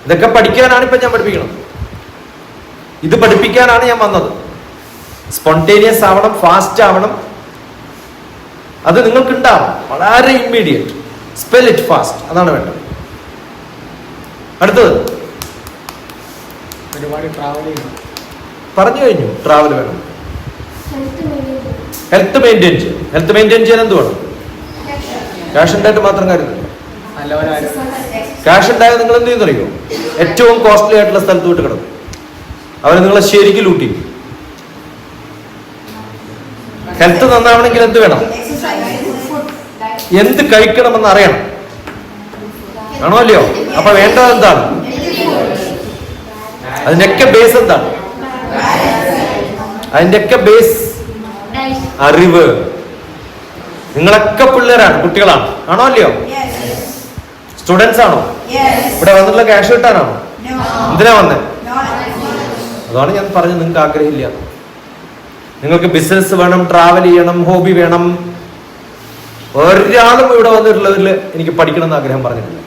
ഇതൊക്കെ പഠിക്കാനാണ് ഇപ്പൊ ഞാൻ പഠിപ്പിക്കണം. ഇത് പഠിപ്പിക്കാനാണ് ഞാൻ വന്നത്. സ്പോണ്ടേനിയസ് ആവണം, ഫാസ്റ്റ് ആവണം. അത് നിങ്ങൾക്ക് ഉണ്ടാവും. വളരെ ഇമ്മീഡിയറ്റ്. Spell it fast. അതാണ് വേണ്ടത്. അടുത്തത് ഒരുപാട് ട്രാവൽ ചെയ്യണം. പറഞ്ഞു കഴിഞ്ഞു. ട്രാവൽ വേണം. ഹെൽത്ത് മെയിൻറ്റെയിൻ ചെയ്യും. ഹെൽത്ത് മെയിൻറ്റെയിൻ ചെയ്യാൻ എന്ത് വേണം? ക്യാഷ് ഉണ്ടായിട്ട് മാത്രം കാര്യമില്ല. ക്യാഷ് ഉണ്ടായാൽ നിങ്ങൾ എന്ത് ചെയ്യുന്നറിയോ? ഏറ്റവും കോസ്റ്റ്ലി ആയിട്ടുള്ള സ്ഥലത്ത് വിട്ട് കിടക്കും. അവർ നിങ്ങളെ ശരിക്കും ലൂട്ടി. ഹെൽത്ത് നന്നാവണമെങ്കിൽ എന്ത് വേണം? എന്ത് കഴിക്കണമെന്ന് അറിയണം. ആണോ അല്ലയോ? അപ്പൊ വേണ്ടത് എന്താണ്? അതിന്റെയൊക്കെ ബേസ് എന്താണ്? അതിന്റെയൊക്കെ ബേസ് അറിവ്. നിങ്ങളൊക്കെ പിള്ളേരാണ്, കുട്ടികളാണ്. ആണോ അല്ലയോ? സ്റ്റുഡൻസ് ആണോ? ഇവിടെ വന്നിട്ടുള്ള ക്യാഷ് കിട്ടാനാണോ? എന്തിനാ വന്നേ? അതാണ് ഞാൻ പറഞ്ഞത് നിങ്ങൾക്ക് ആഗ്രഹമില്ല. നിങ്ങൾക്ക് ബിസിനസ് വേണം, ട്രാവൽ ചെയ്യണം, ഹോബി വേണം. ഒരാളും ഇവിടെ വന്നിട്ടുള്ളവരിൽ എനിക്ക് പഠിക്കണം എന്ന് ആഗ്രഹം പറഞ്ഞിട്ടില്ല.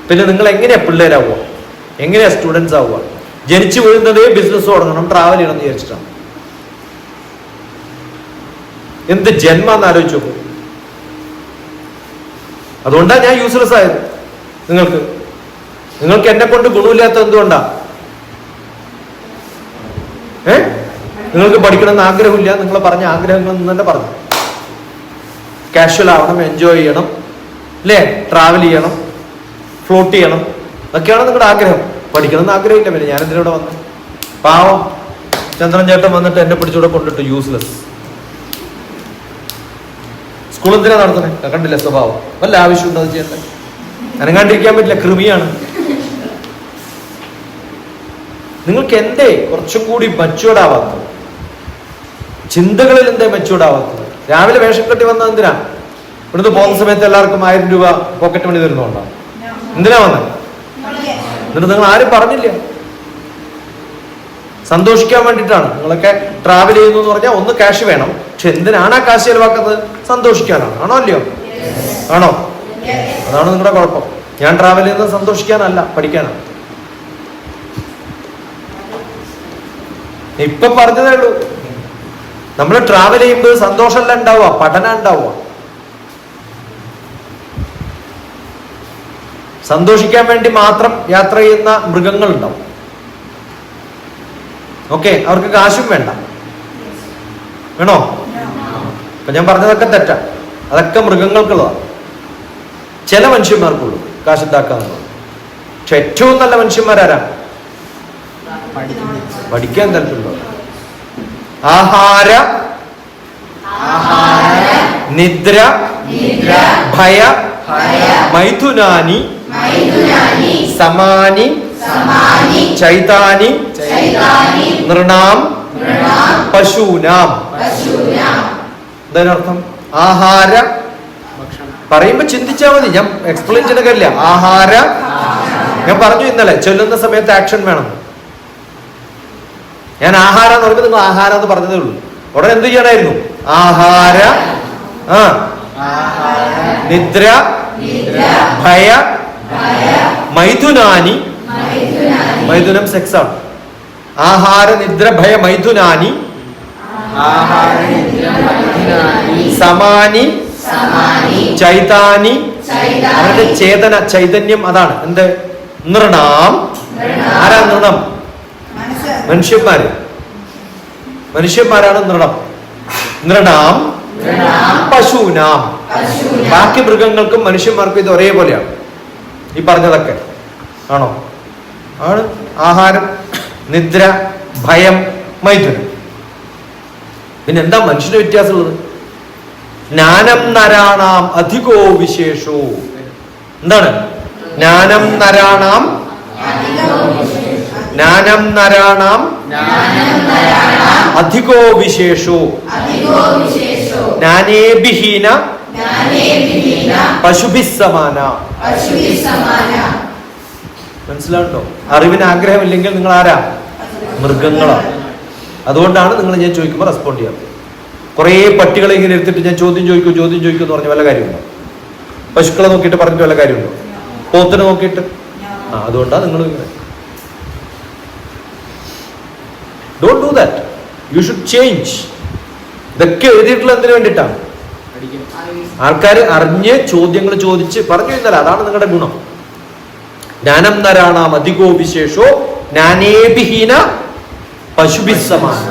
പിന്നെ നിങ്ങൾ എങ്ങനെയാ പിള്ളേരാവുക? എങ്ങനെയാ സ്റ്റുഡൻസ് ആവുക? ജനിച്ചു വീഴുന്നതേ ബിസിനസ് തുടങ്ങണം, ട്രാവൽ ചെയ്യണം എന്ന് വിചാരിച്ചിട്ടാണ്. എന്ത് ജന്മാന്ന് ആലോചിച്ചു നോക്കും. അതുകൊണ്ടാണ് ഞാൻ യൂസ്ലെസ് ആയത്. നിങ്ങൾക്ക് എന്നെ കൊണ്ട് ഗുണമില്ലാത്ത എന്തുകൊണ്ടാ? നിങ്ങൾക്ക് പഠിക്കണമെന്ന് ആഗ്രഹമില്ല. നിങ്ങൾ പറഞ്ഞ ആഗ്രഹങ്ങൾ തന്നെ പറഞ്ഞു. കാഷ്വൽ ആവണം, എൻജോയ് ചെയ്യണം, അല്ലേ? ട്രാവൽ ചെയ്യണം, ഫ്ലോട്ട് ചെയ്യണം, ഇതൊക്കെയാണ് നിങ്ങളുടെ ആഗ്രഹം. പഠിക്കണമെന്ന് ആഗ്രഹമില്ല. പിന്നെ ഞാൻ എന്തിനൂടെ വന്നു? പാവം ചന്ദ്രൻ ചേട്ടൻ വന്നിട്ട് എന്നെ പിടിച്ചൂടെ കൊണ്ടിട്ട് യൂസ്ലെസ്. സ്കൂൾ എന്തിനാ നടത്തണേ? കണ്ടില്ല സ്വഭാവം. വല്ല ആവശ്യമുണ്ടോ അത് ചെയ്യണ്ടേ? അനങ്ങാണ്ടിരിക്കാൻ പറ്റില്ല, കൃമിയാണ്. നിങ്ങൾക്ക് എന്തേ കുറച്ചും കൂടി മെച്യൂർഡ് ആവാത്തത്? ചിന്തകളിൽ എന്തേ മെച്യൂർഡ് ആവാത്തത്? രാവിലെ വേഷം കെട്ടി വന്നത് എന്തിനാ? ഇവിടുന്ന് പോകുന്ന സമയത്ത് എല്ലാവർക്കും 1000 രൂപ പോക്കറ്റ് മണി തരുന്നുണ്ടോ? എന്തിനാ വന്നത്? എന്നിട്ട് നിങ്ങൾ ആരും പറഞ്ഞില്ല. സന്തോഷിക്കാൻ വേണ്ടിയിട്ടാണ്. നിങ്ങളൊക്കെ ട്രാവൽ ചെയ്യുന്നു എന്ന് പറഞ്ഞാൽ ഒന്ന് ക്യാഷ് വേണം. പക്ഷെ എന്തിനാണ് ആ കാശ് ചെലവാക്കുന്നത്? സന്തോഷിക്കാനാണ്. ആണോ അല്ലയോ? ആണോ? അതാണ് നിങ്ങളുടെ കുഴപ്പം. ഞാൻ ട്രാവൽ ചെയ്യുന്നത് സന്തോഷിക്കാനല്ല, പഠിക്കാനാണ്. ഇപ്പൊ പറഞ്ഞതേ ഉള്ളൂ. നമ്മൾ ട്രാവൽ ചെയ്യുമ്പോൾ സന്തോഷമല്ല ഉണ്ടാവുക, പഠനം ഉണ്ടാവുക. സന്തോഷിക്കാൻ വേണ്ടി മാത്രം യാത്ര ചെയ്യുന്ന മൃഗങ്ങൾ ഉണ്ടാവും. ഓക്കെ, അവർക്ക് കാശും വേണ്ട. വേണോ? അപ്പൊ ഞാൻ പറഞ്ഞതൊക്കെ തെറ്റാ. അതൊക്കെ മൃഗങ്ങൾക്കുള്ളതാണ്. ചില മനുഷ്യന്മാർക്കുള്ളൂ കാശുണ്ടാക്കാന്നുള്ളത്. പക്ഷെ ഏറ്റവും നല്ല മനുഷ്യന്മാരാരാ? പഠിക്കാൻ താല്പര്യമുള്ളത്. ആഹാര, നിദ്ര, ഭയ, മൈഥുനാനി, സമാനി, ചൈതാനി, നൃണാം, പശൂനാം. എന്താണർത്ഥം? ആഹാര പറയുമ്പോ ചിന്തിച്ചാൽ മതി. ഞാൻ എക്സ്പ്ലെയിൻ ചെയ്യുന്ന കാര്യമില്ല. ആഹാര, ഞാൻ പറഞ്ഞു ഇന്നലെ, ചൊല്ലുന്ന സമയത്ത് ആക്ഷൻ വേണം. ഞാൻ ആഹാരം എന്ന് പറയുമ്പോൾ നിങ്ങൾ ആഹാരം എന്ന് പറഞ്ഞതേ ഉള്ളൂ. ഉടനെ എന്ത് ചെയ്യണമായിരുന്നു? ആഹാര, നിദ്ര, ഭയ, മൈഥുനാനി. മൈഥുനം സെക്സ് ആണ്. ആഹാര, നിദ്ര, ഭയ, മൈഥുനാനി, സമാനി, ചൈതാനി. അവരുടെ ചേതന, ചൈതന്യം അതാണ്. എന്ത്? നൃണാം. ആരാ നൃണം? മനുഷ്യന്മാരാണ് നൃണം. നൃണാം, പശൂനാം. ബാക്കി മൃഗങ്ങൾക്കും മനുഷ്യന്മാർക്കും ഇത് ഒരേപോലെയാണ്. ഈ പറഞ്ഞതൊക്കെ ആണോ? ആണ്. ആഹാരം, നിദ്ര, ഭയം, മൈഥുനം. പിന്നെ എന്താ മനുഷ്യന് വ്യത്യാസമുള്ളത്? ജ്ഞാനം നരാണാം അധികോ വിശേഷോ. എന്താണ് ജ്ഞാനം നരാണാം? ജ്ഞാനം നരാണാം അധികോ വിശേഷോ ജ്ഞാനേഭിഹീന പശുഭിസ്സമാന. മനസ്സിലാവുണ്ടോ? അറിവിന് ആഗ്രഹമില്ലെങ്കിൽ നിങ്ങൾ ആരാ? മൃഗങ്ങളാണ്. അതുകൊണ്ടാണ് നിങ്ങൾ ഞാൻ ചോദിക്കുമ്പോൾ റെസ്പോണ്ട് ചെയ്യാം. കുറേ പട്ടികളെ ഇങ്ങനെ എടുത്തിട്ട് ഞാൻ ചോദ്യം ചോദിക്കൂ എന്ന് പറഞ്ഞ വല്ല കാര്യമുണ്ടോ? പശുക്കളെ നോക്കിയിട്ട് പറഞ്ഞിട്ട് വല്ല കാര്യമുണ്ടോ? പോത്തിനെ നോക്കിയിട്ട്? അതുകൊണ്ടാണ് നിങ്ങൾ ഇങ്ങനെ. Don't do that. You should change. ഇതൊക്കെ എഴുതിയിട്ടുള്ള എന്തിനു വേണ്ടിയിട്ടാണ്? ആൾക്കാർ അറിഞ്ഞ് ചോദ്യങ്ങൾ ചോദിച്ച് പറഞ്ഞു കഴിഞ്ഞാൽ അതാണ് നിങ്ങളുടെ ഗുണം. ജ്ഞാനം നരാണാം അധികോ വിശേഷോ ജ്ഞാനേഭിഹീന പശുഭിസ്സമാന.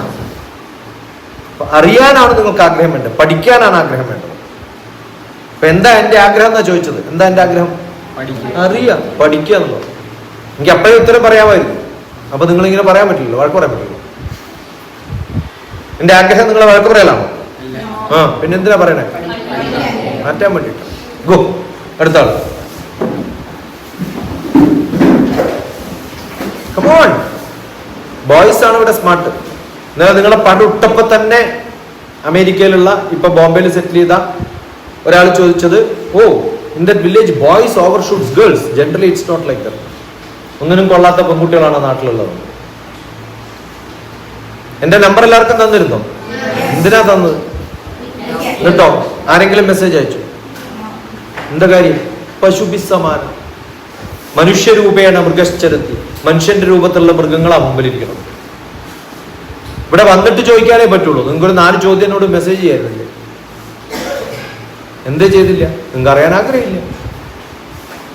അറിയാനാണ് നിങ്ങൾക്ക് ആഗ്രഹം വേണ്ടത്, പഠിക്കാനാണ് ആഗ്രഹം വേണ്ടത്. അപ്പൊ എന്താ എന്റെ ആഗ്രഹം എന്നാ ചോദിച്ചത്? എന്താ എന്റെ ആഗ്രഹം? അറിയാം, പഠിക്കുക എന്നുള്ളത്. എനിക്ക് അപ്പോഴേ ഉത്തരം പറയാമായിരുന്നു. അപ്പൊ നിങ്ങളിങ്ങനെ പറയാൻ പറ്റില്ലല്ലോ, വഴക്ക് പറയാൻ പറ്റില്ലല്ലോ. എന്റെ ആഗ്രഹം നിങ്ങളെ വഴക്ക് പറയലാണോ? പിന്നെ എന്തിനാ പറയണേ? മാറ്റാൻ വേണ്ടിട്ട്. ഗോ, അടുത്ത ആള്. കമോൺ, ബോയ്സ് ആണ് ഇവിടെ സ്മാർട്ട്. എന്നാൽ നിങ്ങളെ പണ്ട് ഇട്ടപ്പോ തന്നെ അമേരിക്കയിലുള്ള ഇപ്പൊ ബോംബെയിൽ സെറ്റിൽ ചെയ്ത ഒരാൾ ചോദിച്ചത്, oh in that village boys over shoots girls, generally it's not like that. ഒന്നിനും കൊള്ളാത്ത പെൺകുട്ടികളാണ് നാട്ടിലുള്ളത്. എന്റെ നമ്പർ എല്ലാവർക്കും തന്നിരുന്നോ? എന്തിനാ തന്നത്? കേട്ടോ, ആരെങ്കിലും മെസ്സേജ് അയച്ചു? എന്താ കാര്യം? പശുഭിസ്സമാന. മനുഷ്യരൂപേണ മൃഗശ്ചരത്തി. മനുഷ്യന്റെ രൂപത്തിലുള്ള മൃഗങ്ങളാ മുമ്പിലിരിക്കണം. ഇവിടെ വന്നിട്ട് ചോദിക്കാനേ പറ്റുള്ളൂ. നിങ്ങൾക്കൊരു 4 ചോദ്യം എന്നോട് മെസ്സേജ് ചെയ്യാറില്ലേ? എന്തേ ചെയ്തില്ല? നിങ്ങൾക്ക് അറിയാൻ ആഗ്രഹമില്ല.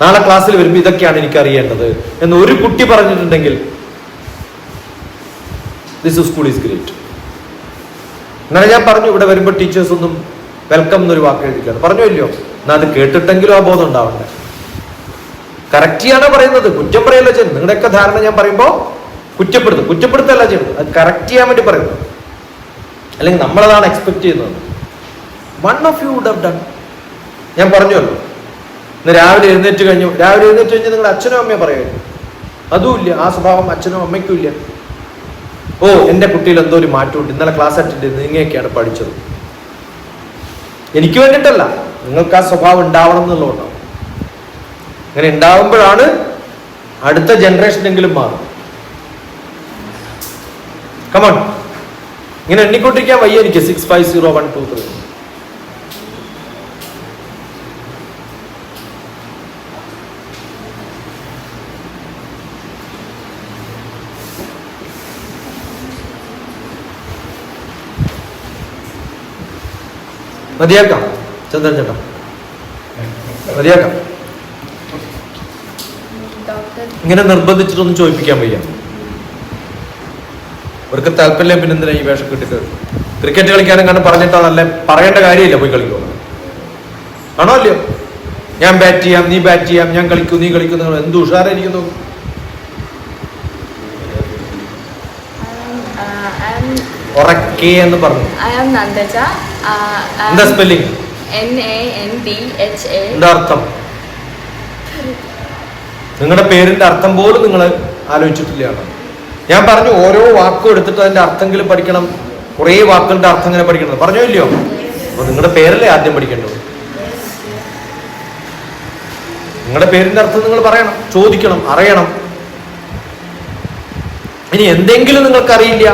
നാളെ ക്ലാസ്സിൽ വരുമ്പോൾ ഇതൊക്കെയാണ് എനിക്ക് അറിയേണ്ടത് എന്ന് ഒരു കുട്ടി പറഞ്ഞിട്ടുണ്ടെങ്കിൽ ദിസ് സ്കൂൾ ഈസ് ഗ്രേറ്റ്. അങ്ങനെ ഞാൻ പറഞ്ഞു, ഇവിടെ വരുമ്പോൾ ടീച്ചേഴ്സ് ഒന്നും വെൽക്കം എന്നൊരു വാക്ക് എഴുതിക്കാണ്. പറഞ്ഞു ഇല്ലയോ? എന്നാൽ അത് കേട്ടിട്ടെങ്കിലും ആ ബോധം ഉണ്ടാവണ്ടേ. കറക്റ്റ് ചെയ്യാനാ പറയുന്നത്, കുറ്റം പറയല്ല ചെയ്യുന്നത്. നിങ്ങളുടെയൊക്കെ ധാരണ ഞാൻ പറയുമ്പോൾ കുറ്റപ്പെടുത്തല്ല ചെയ്യുന്നത്, അത് കറക്റ്റ് ചെയ്യാൻ വേണ്ടി പറയുന്നത്. അല്ലെങ്കിൽ നമ്മളതാണ് എക്സ്പെക്ട് ചെയ്യുന്നത്. One of you would have done. ഞാൻ പറഞ്ഞല്ലോ, ഇന്ന് രാവിലെ എഴുന്നേറ്റ് കഴിഞ്ഞ് നിങ്ങളുടെ അച്ഛനും അമ്മയും പറയുമായിരുന്നു. അതുമില്ല, ആ സ്വഭാവം അച്ഛനും അമ്മയ്ക്കും ഇല്ല. ഓ എൻ്റെ കുട്ടിയിൽ എന്തോ ഒരു മാറ്റമുണ്ട്, ഇന്നലെ ക്ലാസ് അറ്റൻഡ് ചെയ്ത് ഇങ്ങനെയൊക്കെയാണ് പഠിച്ചത്. എനിക്ക് വേണ്ടിയിട്ടല്ല, നിങ്ങൾക്ക് ആ സ്വഭാവം ഉണ്ടാവണം എന്നുള്ളതുകൊണ്ടാണ്. അങ്ങനെ ഉണ്ടാവുമ്പോഴാണ് അടുത്ത ജനറേഷനെങ്കിലും മാറും. കമോൺ, ഇങ്ങനെ എണ്ണിക്കൊണ്ടിരിക്കാൻ വയ്യ എനിക്ക്. 6 5 0 1 2 3. മതിയാക്കാം ചന്ദ്രൻ ചേട്ടാ, മതിയാക്കാം. ഇങ്ങനെ നിർബന്ധിച്ചിട്ടൊന്നും ചോദിപ്പിക്കാൻ വയ്യ. അവർക്ക് താല്പര്യം. പിന്നെ എന്തിനാ ഈ വേഷം കിട്ടിട്ട്? ക്രിക്കറ്റ് കളിക്കാനും കാരണം പറഞ്ഞിട്ടാണല്ലേ? പറയേണ്ട കാര്യമില്ല, പോയി കളിക്കുക. ആണോ അല്ലയോ? ഞാൻ ബാറ്റ് ചെയ്യാം, നീ ബാറ്റ് ചെയ്യാം, ഞാൻ കളിക്കൂ, നീ കളിക്കുന്നു. എന്ത് ഉഷാരായിരിക്കുന്നു. ഉറക്കെ എന്ന് പറഞ്ഞു. എന്താ സ്പെല്ലിംഗ്? എന്താ അർത്ഥം? നിങ്ങളുടെ പേരിന്റെ അർത്ഥം പോലും നിങ്ങൾ ആലോചിച്ചിട്ടില്ല. ഞാൻ പറഞ്ഞു ഓരോ വാക്കും എടുത്തിട്ട് അതിന്റെ അർത്ഥമെങ്കിലും പഠിക്കണം. കുറേ വാക്കുകളുടെ അർത്ഥം ഇങ്ങനെ പഠിക്കണം. പറഞ്ഞോ ഇല്ലയോ? അപ്പൊ നിങ്ങളുടെ പേരല്ലേ ആദ്യം പഠിക്കേണ്ടത്. നിങ്ങളുടെ പേരിന്റെ അർത്ഥം നിങ്ങൾ പറയണം, ചോദിക്കണം, അറിയണം. ഇനി എന്തെങ്കിലും നിങ്ങൾക്ക് അറിയില്ല,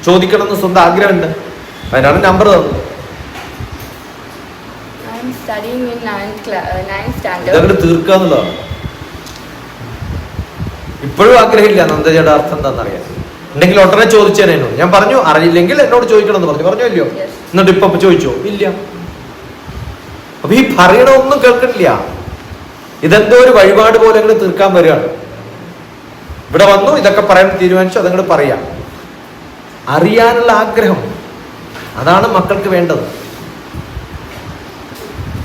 ചോദിക്കണം എന്ന് സ്വന്തം ആഗ്രഹമുണ്ട്, അതിനാണ് നമ്പർ തന്നത്. ഇതങ്ങോട്ട് തീർക്കാന്നുള്ളതാണ്. ഇപ്പോഴും ആഗ്രഹമില്ല നന്ദജയുടെ അർത്ഥം എന്താണെന്നറിയാൻ. ഉണ്ടെങ്കിൽ ഉടനെ ചോദിച്ചേനെ എന്നോട്. ഞാൻ പറഞ്ഞു അറിയില്ലെങ്കിൽ എന്നോട് ചോദിക്കണം എന്ന് പറഞ്ഞോ ഇല്ലയോ? എന്നിട്ട് ഇപ്പൊ ചോദിച്ചോ? ഇല്ല. അപ്പൊ ഈ പറയണമൊന്നും കേൾക്കണില്ല. ഇതെന്തോ ഒരു വഴിപാട് പോലെ അങ്ങോട്ട് തീർക്കാൻ വരികയാണ്. ഇവിടെ വന്നു, ഇതൊക്കെ പറയാൻ തീരുമാനിച്ചു, അതങ്ങോട്ട് പറയാം. അറിയാനുള്ള ആഗ്രഹം, അതാണ് മക്കൾക്ക് വേണ്ടത്.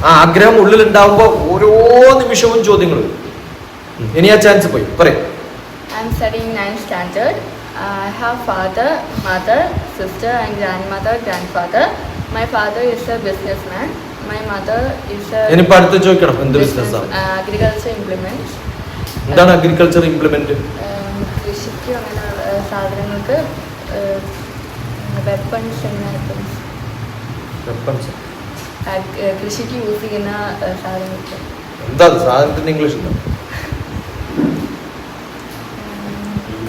ആ ആഗ്രഹം ഉള്ളിലുണ്ടാവുമ്പോ ഓരോ നിമിഷവും ചോദ്യങ്ങൾ. ഇനി ആ ചാൻസ് പോയി പറയാം. I'm studying 9th standard. I have father, mother, sister, and grandmother, grandfather. My father is a businessman. My mother is a ഇനിയിപ്പോ അടുത്ത് ചോദിക്കണം എന്ത് ബിസിനസ്സാണ്? agriculture implements. എന്താണ് അഗ്രികൾച്ചർ ഇംപ്ലിമെന്റ്? കൃഷിക്ക് അങ്ങനെ സാധനങ്ങൾക്ക് വെപ്പൺസ് കൃഷിക്ക് യൂസ് ചെയ്യുന്ന സാധനങ്ങൾക്ക് എന്താ സാധനത്തിന്റെ ഇംഗ്ലീഷ് എന്താ?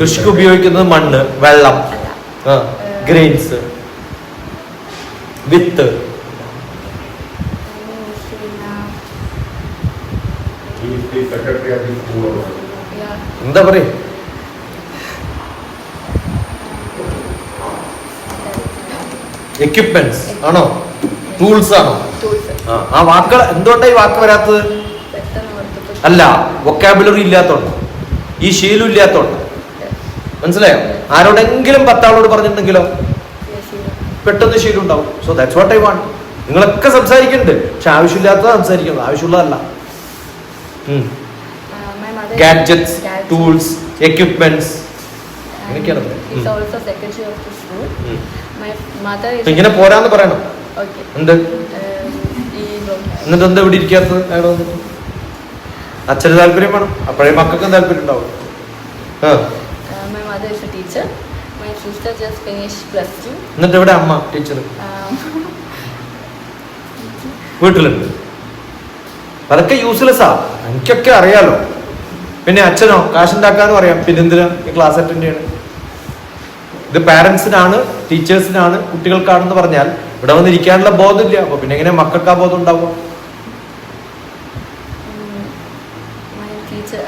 കൃഷിക്ക് ഉപയോഗിക്കുന്നത് മണ്ണ്, വെള്ളം, ഗ്രെയിൻസ്, വിത്ത്. എന്താ പറയ? എക്യുപ്മെന്റ്സ് ആണോ? ടൂൾസ് ആണോ? ആ വാക്കുകൾ എന്തുകൊണ്ടാ ഈ വാക്ക് വരാത്തത്? അല്ല, വൊക്കാബുലറി ഇല്ലാത്തോണ്ട്, ഈ ശീലം ഇല്ലാത്തോണ്ട്. മനസ്സിലായോ? ആരോടെങ്കിലും 10 ആളോട് പറഞ്ഞിട്ടുണ്ടെങ്കിലോ പെട്ടെന്ന് ശീലം ഉണ്ടാവും. So that's what I want. നിങ്ങളൊക്കെ സംസാരിക്കുന്നുണ്ട്, പക്ഷെ ആവശ്യമില്ലാത്തതാണ് സംസാരിക്കുന്നത്, ആവശ്യമുള്ളതല്ല. ഗാഡ്ജറ്റ്സ്, ടൂൾസ്, എക്യുപ്മെന്റ്സ്, അങ്ങനെയൊക്കെയാണ്. ഇങ്ങനെ പോരാന്ന് പറയണം. എന്ത് എന്നിട്ട് എന്താ ഇവിടെ ഇരിക്കാത്തത്? അച്ഛന് താല്പര്യം വേണം, അപ്പോഴേ മക്കൾക്കും താല്പര്യം ഉണ്ടാവും. എന്നിട്ട് ഇവിടെ അമ്മ ടീച്ചർ വീട്ടിലുണ്ട്. അതൊക്കെ യൂസ്ലെസ്സാ, എനിക്കൊക്കെ അറിയാലോ. പിന്നെ അച്ഛനോ കാശുണ്ടാക്കാനും അറിയാം, പിന്നെന്തിനാ ഈ ക്ലാസ് അറ്റൻഡ് ചെയ്യണം? ഇത് പാരന്റ്സിനാണ്, ടീച്ചേഴ്സിനാണ്, കുട്ടികൾക്കാണെന്ന് പറഞ്ഞാൽ ഇവിടെ വന്നിരിക്കാനുള്ള ബോധമില്ല. അപ്പൊ പിന്നെ എങ്ങനെ മക്കൾക്ക് ആ ബോധം ഉണ്ടാവും?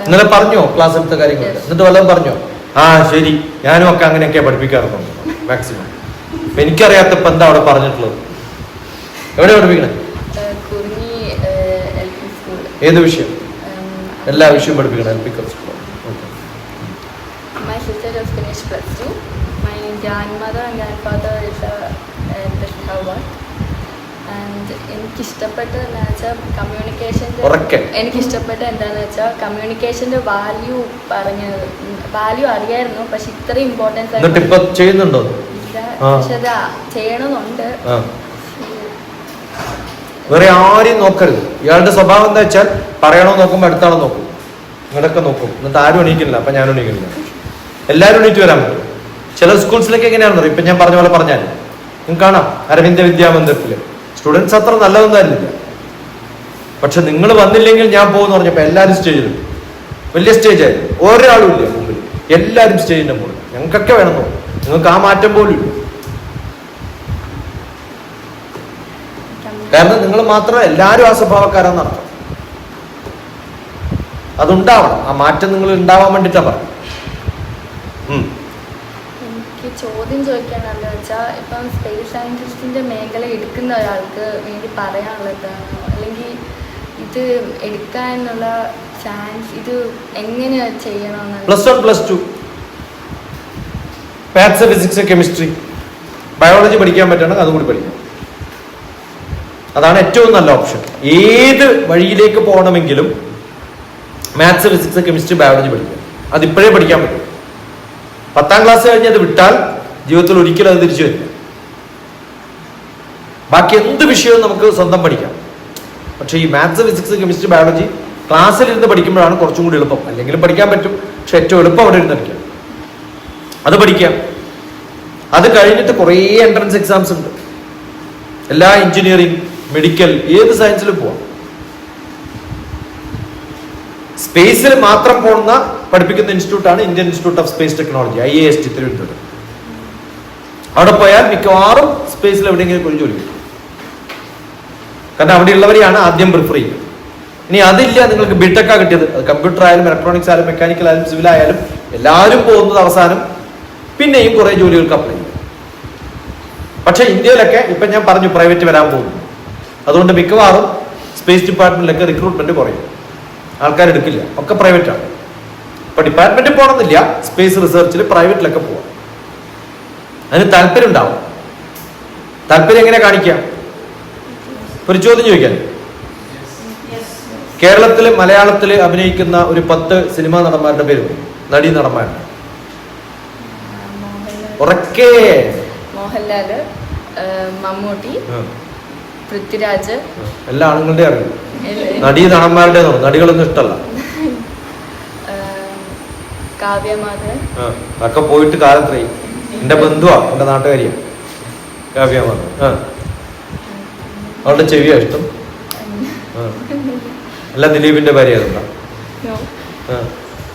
ഇന്നലെ പറഞ്ഞോ ക്ലാസ് എടുത്ത കാര്യങ്ങൾ? എന്നിട്ട് വല്ലതും പറഞ്ഞോ? ആ ശരി, ഞാനും ഒക്കെ അങ്ങനെയൊക്കെയാ പഠിപ്പിക്കാറുണ്ട് മാക്സിമം. അപ്പൊ എനിക്കറിയാത്ത ഇപ്പൊ എന്താ അവിടെ പറഞ്ഞിട്ടുള്ളത്? എവിടെ പഠിപ്പിക്കണേ? ഏത് വിഷയം? എല്ലാ വിഷയവും പഠിപ്പിക്കണം. എൽപിക്കൽ school. My sister just finished +2. My grandmother and grandfather is a work. And എനിക്കിഷ്ടപ്പെട്ട എന്താണെന്ന് വെച്ചാൽ എന്താണെന്ന് വെച്ചാൽ കമ്മ്യൂണിക്കേഷന്റെ വാല്യൂ അറിയായിരുന്നു, പക്ഷെ ഇത്ര ഇമ്പോർട്ടൻസ് ചെയ്യുന്നുണ്ടോ? പക്ഷെ അത് ചെയ്യണമെന്നുണ്ട്. വേറെ ആരെയും നോക്കരുത്. ഇയാളുടെ സ്വഭാവം എന്താ വെച്ചാൽ പറയണോ നോക്കുമ്പോൾ അടുത്താളെ നോക്കും, ഇങ്ങോട്ടൊക്കെ നോക്കും. എന്നിട്ട് ആരും എണീക്കുന്നില്ല, അപ്പൊ ഞാനും എണീക്കുന്നില്ല. എല്ലാവരും എണീറ്റ് വരാൻ പറ്റും. ചില സ്കൂൾസിലൊക്കെ എങ്ങനെയാണെന്ന് ഇപ്പൊ ഞാൻ പറഞ്ഞ പോലെ പറഞ്ഞാൽ നിങ്ങൾക്ക് കാണാം, അരവിന്ദ വിദ്യാമന്ദിരത്തില് സ്റ്റുഡൻസ് അത്ര നല്ലതൊന്നും ആയിരുന്നില്ല. പക്ഷെ നിങ്ങൾ വന്നില്ലെങ്കിൽ ഞാൻ പോകുമെന്ന് പറഞ്ഞപ്പോ എല്ലാവരും സ്റ്റേജിലും, വലിയ സ്റ്റേജായിരുന്നു, ഒരാളും ഇല്ല മുമ്പിൽ, എല്ലാവരും സ്റ്റേജിന്റെ മുകളിൽ. ഞങ്ങൾക്കൊക്കെ വേണം തോന്നും, നിങ്ങൾക്ക് ആ മാറ്റം പോലും ഇല്ല. കാരണം നിങ്ങൾ മാത്രമല്ല, എല്ലാവരും ആ സ്വഭാവക്കാരാന്ന് അർത്ഥം. അതുണ്ടാവണം, ആ മാറ്റം നിങ്ങൾ ഉണ്ടാവാൻ വേണ്ടിട്ടാ പറഞ്ഞു. എനിക്ക് ചോദ്യം ചോദിക്കാനെന്ന് വെച്ചാൽ ഇപ്പം സ്പേസ് സയൻറ്റിസ്റ്റിന്റെ മേഖല എടുക്കുന്ന ഒരാൾക്ക് വേണ്ടി പറയാനുള്ളതാണ്, അല്ലെങ്കിൽ ഇത് എടുക്കാനുള്ള ചാൻസ് ഇത് എങ്ങനെ ചെയ്യണമെന്ന്? +1 +2 മാത്സ്, ഫിസിക്സ്, കെമിസ്ട്രി, ബയോളജി പഠിക്കാൻ പറ്റുകയാണെങ്കിൽ അതും കൂടി പഠിക്കാം. അതാണ് ഏറ്റവും നല്ല ഓപ്ഷൻ. ഏത് വഴിയിലേക്ക് പോകണമെങ്കിലും മാത്സ്, ഫിസിക്സ്, കെമിസ്ട്രി, ബയോളജി പഠിക്കാം. അതിപ്പോഴേ പഠിക്കാൻ പറ്റും. 10ാം ക്ലാസ് കഴിഞ്ഞ് അത് വിട്ടാൽ ജീവിതത്തിൽ ഒരിക്കലും അത് തിരിച്ചു വരില്ല. ബാക്കി എന്ത് വിഷയവും നമുക്ക് സ്വന്തം പഠിക്കാം. പക്ഷെ ഈ മാത്സ്, ഫിസിക്സ്, കെമിസ്ട്രി, ബയോളജി ക്ലാസ്സിലിരുന്ന് പഠിക്കുമ്പോഴാണ് കുറച്ചും കൂടി എളുപ്പം. അല്ലെങ്കിലും പഠിക്കാൻ പറ്റും, പക്ഷെ ഏറ്റവും എളുപ്പം അവിടെ ഇരുന്ന് പഠിക്കാം. അത് പഠിക്കാം. അത് കഴിഞ്ഞിട്ട് കുറേ എൻട്രൻസ് എക്സാംസ് ഉണ്ട്. എല്ലാ എഞ്ചിനീയറിംഗ്, മെഡിക്കൽ, ഏത് സയൻസിലും പോവാം. സ്പേസിൽ മാത്രം പോകുന്ന പഠിപ്പിക്കുന്ന ഇൻസ്റ്റിറ്റ്യൂട്ടാണ് Indian institute of space technology, IAST Thiruvananthapuram. അവിടെ പോയാൽ മിക്കവാറും സ്പേസിൽ എവിടെയെങ്കിലും ഒരു ജോലി കിട്ടും. കാരണം അവിടെ ഉള്ളവരെയാണ് ആദ്യം പ്രിഫർ ചെയ്യുക. ഇനി അതില്ല, നിങ്ങൾക്ക് ബിടെക്കാ കിട്ടിയത്, അത് കമ്പ്യൂട്ടർ ആയാലും ഇലക്ട്രോണിക്സ് ആയാലും മെക്കാനിക്കൽ ആയാലും സിവിൽ ആയാലും എല്ലാവരും പോകുന്നത് അവസാനം പിന്നെയും കുറെ ജോലികൾക്ക് അപ്ലൈ ചെയ്യും. പക്ഷെ ഇന്ത്യയിലൊക്കെ ഇപ്പൊ ഞാൻ പറഞ്ഞു പ്രൈവറ്റ് വരാൻ പോകുന്നു. അതുകൊണ്ട് മിക്കവാറും സ്പേസ് ഡിപ്പാർട്ട്മെന്റിലൊക്കെ റിക്രൂട്ട്മെന്റ് കുറയും, ആൾക്കാരെടുക്കില്ല, ഒക്കെ പ്രൈവറ്റാണ്. ഇപ്പൊ ഡിപ്പാർട്ട്മെന്റിൽ പോകണമെന്നില്ല, സ്പേസ് റിസർച്ചിൽ പ്രൈവറ്റിലൊക്കെ പോവാം. അതിന് താല്പര്യം ഉണ്ടാവും. താല്പര്യം എങ്ങനെ കാണിക്കാം? ഒരു ചോദ്യം ചോദിക്കാൻ, കേരളത്തില് മലയാളത്തില് അഭിനയിക്കുന്ന ഒരു 10 സിനിമാ നടന്മാരുടെ പേര്, നടീ നടന്മാരുടെ. ഉറക്കേ. മോഹൻലാൽ, മമ്മൂട്ടി, പൃഥ്വിരാജ്. എല്ലാ ആണുങ്ങളുടെ അറിയും. നടീ നടന്മാരുടെ നടികളൊന്നും ഇഷ്ടമല്ല. കാവ്യമാധവൻ. അതൊക്കെ പോയിട്ട് കാലത്രയും. എന്റെ ബന്ധുവാ, എന്റെ നാട്ടുകാരിയാ കാവ്യമാധവൻ. അവളുടെ ചെവിയാ ഇഷ്ടം. അല്ല ദിലീപിന്റെ ഭാര്യ അതുണ്ടോ?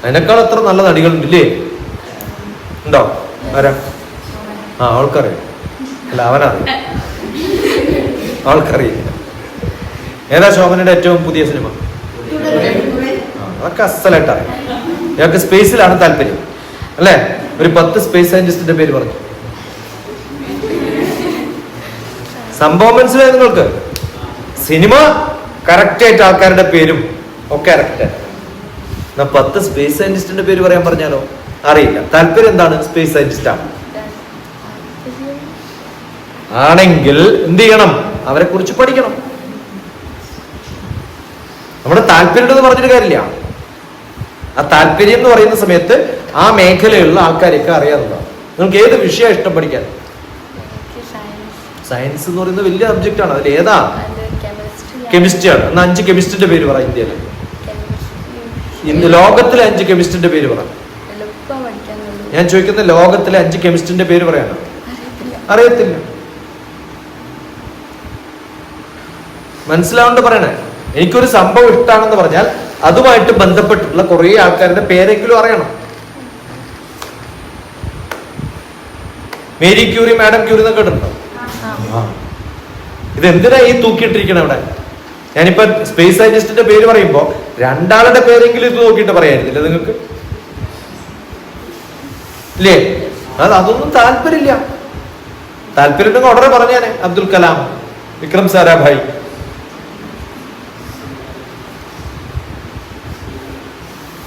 അതിനേക്കാൾ എത്ര നല്ല നടികളുണ്ടില്ലേ? ഉണ്ടോ? ആരാ? അവൾക്കറിയാം. അല്ല അവനറിയാം, അവൾക്കറിയില്ല. ഏതാ ശോഭനയുടെ ഏറ്റവും പുതിയ സിനിമ? അതൊക്കെ അസലായിട്ട് അറിയാം. ഞങ്ങൾക്ക് സ്പേസിലാണ് താല്പര്യം അല്ലേ? ഒരു 10 സ്പേസ് സയന്റിസ്റ്റിന്റെ പേര് പറഞ്ഞു. സംഭവം മനസ്സിലായി നിങ്ങൾക്ക്? സിനിമ കറക്റ്റ് ആയിട്ട് ആൾക്കാരുടെ പേരും ഒക്കെ കറക്റ്റ്. 10 സ്പേസ് സയന്റിസ്റ്റിന്റെ പേര് പറയാൻ പറഞ്ഞാലോ അറിയില്ല. താല്പര്യം എന്താണ്? സ്പേസ് സയന്റിസ്റ്റ് ആണ്. ആണെങ്കിൽ എന്ത് ചെയ്യണം? അവരെ കുറിച്ച് പഠിക്കണം. നമ്മുടെ താല്പര്യം എന്ന് പറഞ്ഞിട്ട് കാര്യമില്ല. ആ താല്പര്യം എന്ന് പറയുന്ന സമയത്ത് ആ മേഖലയിലുള്ള ആൾക്കാരെയൊക്കെ അറിയാവുന്നതാണ്. നിങ്ങൾക്ക് ഏത് വിഷയം ഇഷ്ടം പഠിക്കാൻ? സയൻസ് എന്ന് പറയുന്നത് വലിയ സബ്ജക്റ്റ് ആണ്. അതിൽ ഏതാ? കെമിസ്ട്രി ആണ്. എന്നാ 5 കെമിസ്ട്രിന്റെ പേര് പറ. ഇന്ത്യയിൽ ലോകത്തിലെ 5 കെമിസ്ട്രിന്റെ പേര് പറ. ഞാൻ ചോദിക്കുന്ന ലോകത്തിലെ 5 കെമിസ്ട്രിന്റെ പേര് പറയാനോ? അറിയത്തില്ല. മനസ്സിലാവേണ്ട പറയണേ. എനിക്കൊരു സംഭവം ഇഷ്ടമാണെന്ന് പറഞ്ഞാൽ അതുമായിട്ട് ബന്ധപ്പെട്ടിട്ടുള്ള കുറെ ആൾക്കാരുടെ പേരെങ്കിലും അറിയണം. മേരി ക്യൂറി, മാഡം ക്യൂറി എന്നൊക്കെ കേട്ടിട്ടുണ്ടോ? ഇതെന്തിനാ ഈ തൂക്കിയിട്ടിരിക്കണം ഇവിടെ? ഞാനിപ്പോ സ്പേസ് സയന്റിസ്റ്റിന്റെ പേര് പറയുമ്പോ 2 ആളുടെ പേരെങ്കിലും ഇത് നോക്കിയിട്ട് പറയായിരുന്നില്ല നിങ്ങൾക്ക്? ഇല്ലേ? അതൊന്നും താല്പര്യമില്ല. താല്പര്യം ഉണ്ടെങ്കിൽ ഉടനെ പറഞ്ഞാനെ. അബ്ദുൽ കലാം, വിക്രം സാരാഭായ്.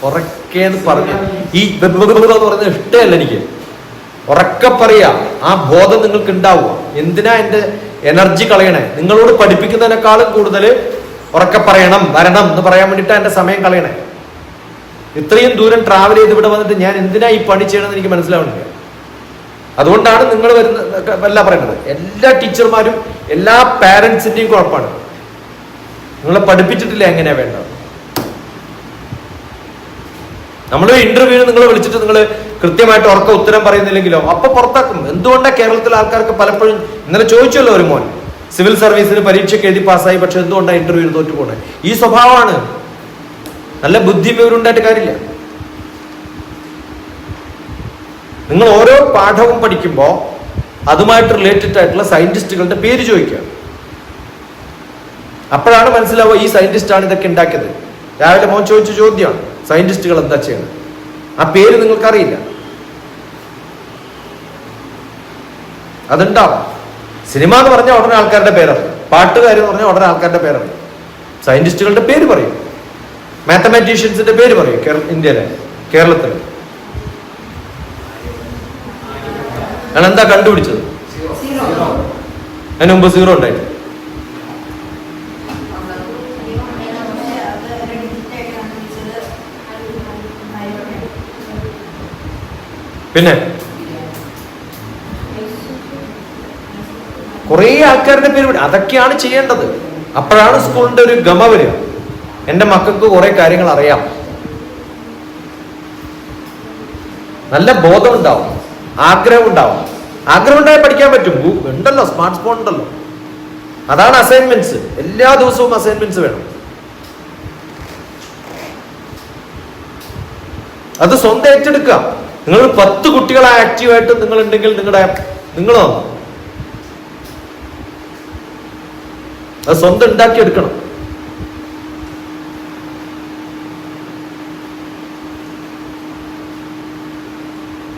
ഉറക്കേന്ന് പറഞ്ഞു ഈ പറയുന്നത് ഇഷ്ടമല്ല എനിക്ക്. ഉറക്കെ പറയാ. ആ ബോധം നിങ്ങൾക്ക് ഉണ്ടാവുക. എന്തിനാ എന്റെ എനർജി കളയണേ? നിങ്ങളോട് പഠിപ്പിക്കുന്നതിനേക്കാളും കൂടുതൽ ഉറക്കെ പറയണം, വരണം എന്ന് പറയാൻ വേണ്ടിയിട്ടാ എന്റെ സമയം കളയണേ. ഇത്രയും ദൂരം ട്രാവൽ ചെയ്ത് ഇവിടെ വന്നിട്ട് ഞാൻ എന്തിനാ ഈ പണി ചെയ്യണമെന്ന് എനിക്ക് മനസ്സിലാവുന്നില്ല. അതുകൊണ്ടാണ് നിങ്ങൾ അല്ല പറയുന്നത്. എല്ലാ ടീച്ചർമാരും എല്ലാ പാരന്റ്സിന്റെയും കുഴപ്പമാണ്. നിങ്ങളെ പഠിപ്പിച്ചിട്ടില്ല എങ്ങനെയാ വേണ്ടത്. നമ്മൾ ഇന്റർവ്യൂവിന് നിങ്ങൾ വിളിച്ചിട്ട് നിങ്ങൾ കൃത്യമായിട്ട് ഉറക്ക ഉത്തരം പറയുന്നില്ലെങ്കിലോ അപ്പൊ പുറത്താക്കും. എന്തുകൊണ്ടാണ് കേരളത്തിലെ ആൾക്കാർക്ക് പലപ്പോഴും, ഇന്നലെ ചോദിച്ചല്ലോ ഒരു മോൻ, സിവിൽ സർവീസിന് പരീക്ഷയ്ക്ക് എഴുതി പാസ്സായി, പക്ഷെ എന്തുകൊണ്ടാണ് ഇന്റർവ്യൂവിന് തോറ്റു പോണേ? ഈ സ്വഭാവമാണ്. നല്ല ബുദ്ധി വിവരമുണ്ടായിട്ട് കാര്യമില്ല. നിങ്ങൾ ഓരോ പാഠവും പഠിക്കുമ്പോൾ അതുമായിട്ട് റിലേറ്റഡ് ആയിട്ടുള്ള സയന്റിസ്റ്റുകളുടെ പേര് ചോദിക്കുക. അപ്പോഴാണ് മനസ്സിലാവുക ഈ സയന്റിസ്റ്റ് ആണ് ഇതൊക്കെ ഉണ്ടാക്കിയത്. രാവിലെ മോൻ ചോദിച്ച ചോദ്യമാണ്, സയന്റിസ്റ്റുകൾ എന്താ ചെയ്യുന്നത്? ആ പേര് നിങ്ങൾക്കറിയില്ല. അതുണ്ടാവും. സിനിമ എന്ന് പറഞ്ഞാൽ ഉടനെ ആൾക്കാരുടെ പേരറിയും. പാട്ടുകാർ എന്ന് പറഞ്ഞാൽ ഉടനെ ആൾക്കാരുടെ പേരറിയും. സയന്റിസ്റ്റുകളുടെ പേര് പറയും. മാത്തമാറ്റീഷ്യൻസിന്റെ പേര് പറയും. ഇന്ത്യയിലെ, കേരളത്തില് ഞാൻ എന്താ കണ്ടുപിടിച്ചത്? അതിന് മുമ്പ് 0 ഉണ്ടായിട്ട്. പിന്നെ കുറെ ആൾക്കാരുടെ പേര്. അതൊക്കെയാണ് ചെയ്യേണ്ടത്. അപ്പോഴാണ് സ്കൂളിന്റെ ഒരു ഗമ വരിക. എന്റെ മക്കൾക്ക് കുറെ കാര്യങ്ങൾ അറിയാം. നല്ല ബോധം ഉണ്ടാവും, ആഗ്രഹം ഉണ്ടാവും. ആഗ്രഹം ഉണ്ടായാൽ പഠിക്കാൻ പറ്റും. ഉണ്ടല്ലോ, സ്മാർട്ട് ഫോൺ ഉണ്ടല്ലോ. അതാണ് അസൈൻമെന്റ്സ്. എല്ലാ ദിവസവും അസൈൻമെന്റ്സ് വേണം. അത് സ്വന്തം ഏറ്റെടുക്കുക. നിങ്ങൾ 10 കുട്ടികളെ ആക്റ്റീവായിട്ട് നിങ്ങൾ ഉണ്ടെങ്കിൽ നിങ്ങൾ അത് സ്വന്തം ഉണ്ടാക്കിയെടുക്കണം.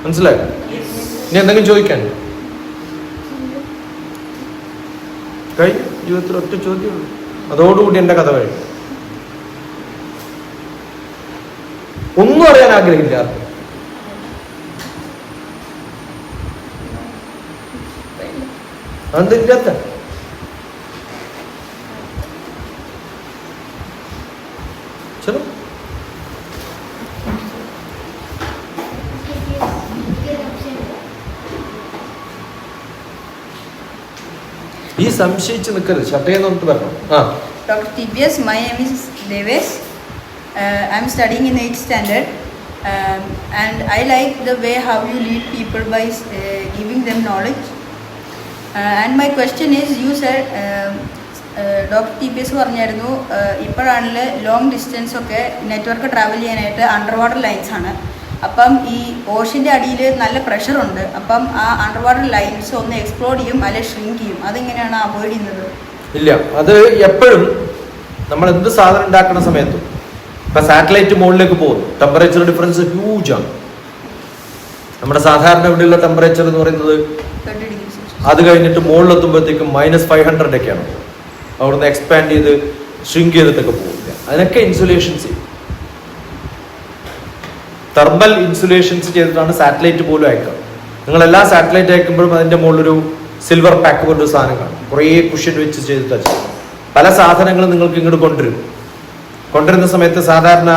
മനസ്സിലായോ? ഇനി എന്തെങ്കിലും ചോദിക്കാൻ? കഴിഞ്ഞു. ജീവിതത്തിൽ ഒറ്റ ചോദ്യമുള്ളൂ. അതോടുകൂടി എന്റെ കഥ കഴിഞ്ഞു. ഒന്നും അറിയാൻ ആഗ്രഹമില്ല. അതെന്തില്ലാത്ത ചലോ. ഈ സംശയിച്ച് നിൽക്കരുത്, ഷട്ടയെന്നൊന്നിട്ട് വരണം. ആ Dr. TPS, my name is Deves. I'm studying in 8th standard, and I like the way how you lead people by giving them knowledge. And my question is, you said, doctor T P S പറഞ്ഞായിരുന്നു ഇപ്പോഴാണെങ്കിൽ long distance ഒക്കെ network travel ചെയ്യാനായിട്ട് under water lines ആണ്. അപ്പം ഈ ഓഷൻ്റെ അടിയിൽ നല്ല പ്രഷറുണ്ട്. അപ്പം ആ അണ്ടർ വാട്ടർ ലൈൻസ് ഒന്ന് എക്സ്പ്ലോർ ചെയ്യും അല്ലെങ്കിൽ ഷ്രിങ്ക് ചെയ്യും. അതെങ്ങനെയാണ് അവോയ്ഡ് ചെയ്യുന്നത്? ഇല്ല, അത് എപ്പോഴും നമ്മൾ എന്ത് സാധനം ഉണ്ടാക്കുന്ന സമയത്തും ഇപ്പം സാറ്റലൈറ്റ് മുകളിലേക്ക് പോകുന്നു, ടെമ്പറേച്ചർ ഡിഫറൻസ് ഹ്യൂജാണ്. നമ്മുടെ സാധാരണ ഇവിടെയുള്ള ടെമ്പറേച്ചർ എന്ന് പറയുന്നത് 30 degrees Celsius. അത് കഴിഞ്ഞിട്ട് മുകളിലെത്തുമ്പോഴത്തേക്കും -500 ഒക്കെയാണ്. അവിടുന്ന് എക്സ്പാൻഡ് ചെയ്ത് ഷ്രിങ്ക് ചെയ്തിട്ടൊക്കെ പോകില്ല. അതിനൊക്കെ ഇൻസുലേഷൻസ് ചെയ്യും. തെർമൽ ഇൻസുലേഷൻസ് ചെയ്തിട്ടാണ് സാറ്റലൈറ്റ് പോലും അയക്കുക. നിങ്ങളെല്ലാ സാറ്റലൈറ്റ് അയക്കുമ്പോഴും അതിൻ്റെ മുകളിലൊരു സിൽവർ പാക്ക് കൊണ്ടൊരു സാധനം കാണും. കുറേ കുഷ്യൻ വെച്ച് ചെയ്തിട്ട് പല സാധനങ്ങളും നിങ്ങൾക്ക് ഇങ്ങോട്ട് കൊണ്ടുവരുന്ന സമയത്ത് സാധാരണ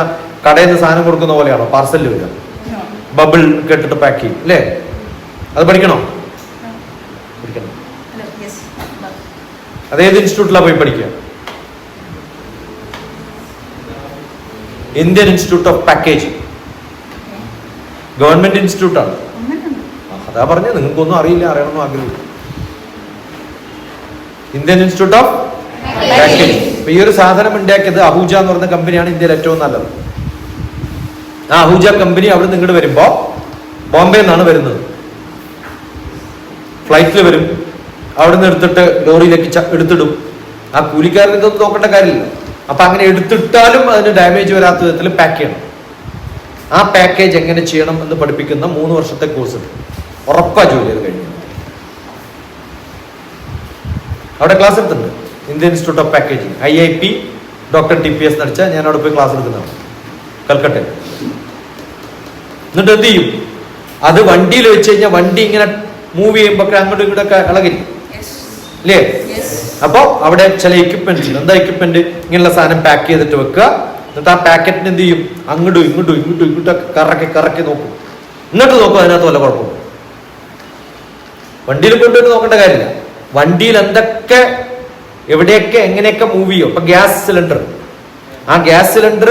കടയിൽ നിന്ന് സാധനം കൊടുക്കുന്ന പോലെയാണോ പാർസലിൽ വരിക? ബബിൾ കെട്ടിട്ട് പാക്ക് ചെയ്യും അല്ലേ? അത് പഠിക്കണോ? പഠിക്കണം. അതേത് ഇൻസ്റ്റിറ്റ്യൂട്ടിലാണ് പോയി പഠിക്കുക? Indian institute of packaging, government ഇൻസ്റ്റിറ്റ്യൂട്ടാണ്. അതാ പറഞ്ഞ നിങ്ങൾക്കൊന്നും അറിയില്ല, അറിയണമെന്നും ആഗ്രഹമില്ല. Indian institute of packaging. അപ്പൊ ഈ ഒരു സാധനം ഉണ്ടാക്കിയത് അഹൂജ എന്ന് പറയുന്ന കമ്പനിയാണ് ഇന്ത്യയിൽ ഏറ്റവും നല്ലത്. ആ അഹൂജ കമ്പനി അവിടെ നിന്ന് ഇങ്ങോട്ട് വരുമ്പോ ബോംബെ നിന്നാണ് വരുന്നത്. ഫ്ലൈറ്റിൽ വരും, അവിടെ നിന്ന് എടുത്തിട്ട് ലോറിയിലേക്ക് എടുത്തിടും. ആ കൂലിക്കാരൻ ഇതൊന്നും നോക്കേണ്ട കാര്യമില്ല. അപ്പൊ അങ്ങനെ എടുത്തിട്ടാലും അതിന് ഡാമേജ് വരാത്ത വിധത്തിൽ പാക്ക് ചെയ്യണം. ആ പാക്കേജ് എങ്ങനെ ചെയ്യണം എന്ന് പഠിപ്പിക്കുന്ന 3 വർഷത്തെ കോഴ്സ് ഉണ്ട്. ഉറപ്പാ ജോലി അത് കഴിഞ്ഞു. അവിടെ ക്ലാസ് എടുത്തിട്ടുണ്ട്. Indian institute of packaging, IIP doctor TPS നടിച്ചാൽ ഞാൻ അവിടെ പോയി ക്ലാസ് എടുക്കുന്നതാണ് കൽക്കട്ടയിൽ. എന്നിട്ട് എന്ത് ചെയ്യും? അത് വണ്ടിയിൽ വെച്ച് കഴിഞ്ഞാൽ വണ്ടി ഇങ്ങനെ മൂവ് ചെയ്യുമ്പോൾ അങ്ങോട്ടും ഇങ്ങോട്ടൊക്കെ ഇളകില്ല അല്ലേ? അപ്പോൾ അവിടെ ചില എക്യുപ്മെന്റ്സ് ഉണ്ട്. എന്താ എക്യുപ്മെന്റ്? ഇങ്ങനെയുള്ള സാധനം പാക്ക് ചെയ്തിട്ട് വെക്കുക. എന്നിട്ട് ആ പാക്കറ്റിന് എന്ത് ചെയ്യും? അങ്ങോട്ടും ഇങ്ങോട്ടൊക്കെ കറക്കി നോക്കും. എന്നിട്ട് നോക്കും അതിനകത്ത് വല്ല കുഴപ്പമില്ല. വണ്ടിയിൽ കൊണ്ടുവന്ന് നോക്കേണ്ട കാര്യമില്ല. വണ്ടിയിൽ എന്തൊക്കെ എവിടെയൊക്കെ എങ്ങനെയൊക്കെ മൂവ് ചെയ്യും. ഇപ്പൊ ഗ്യാസ് സിലിണ്ടർ, ആ ഗ്യാസ് സിലിണ്ടർ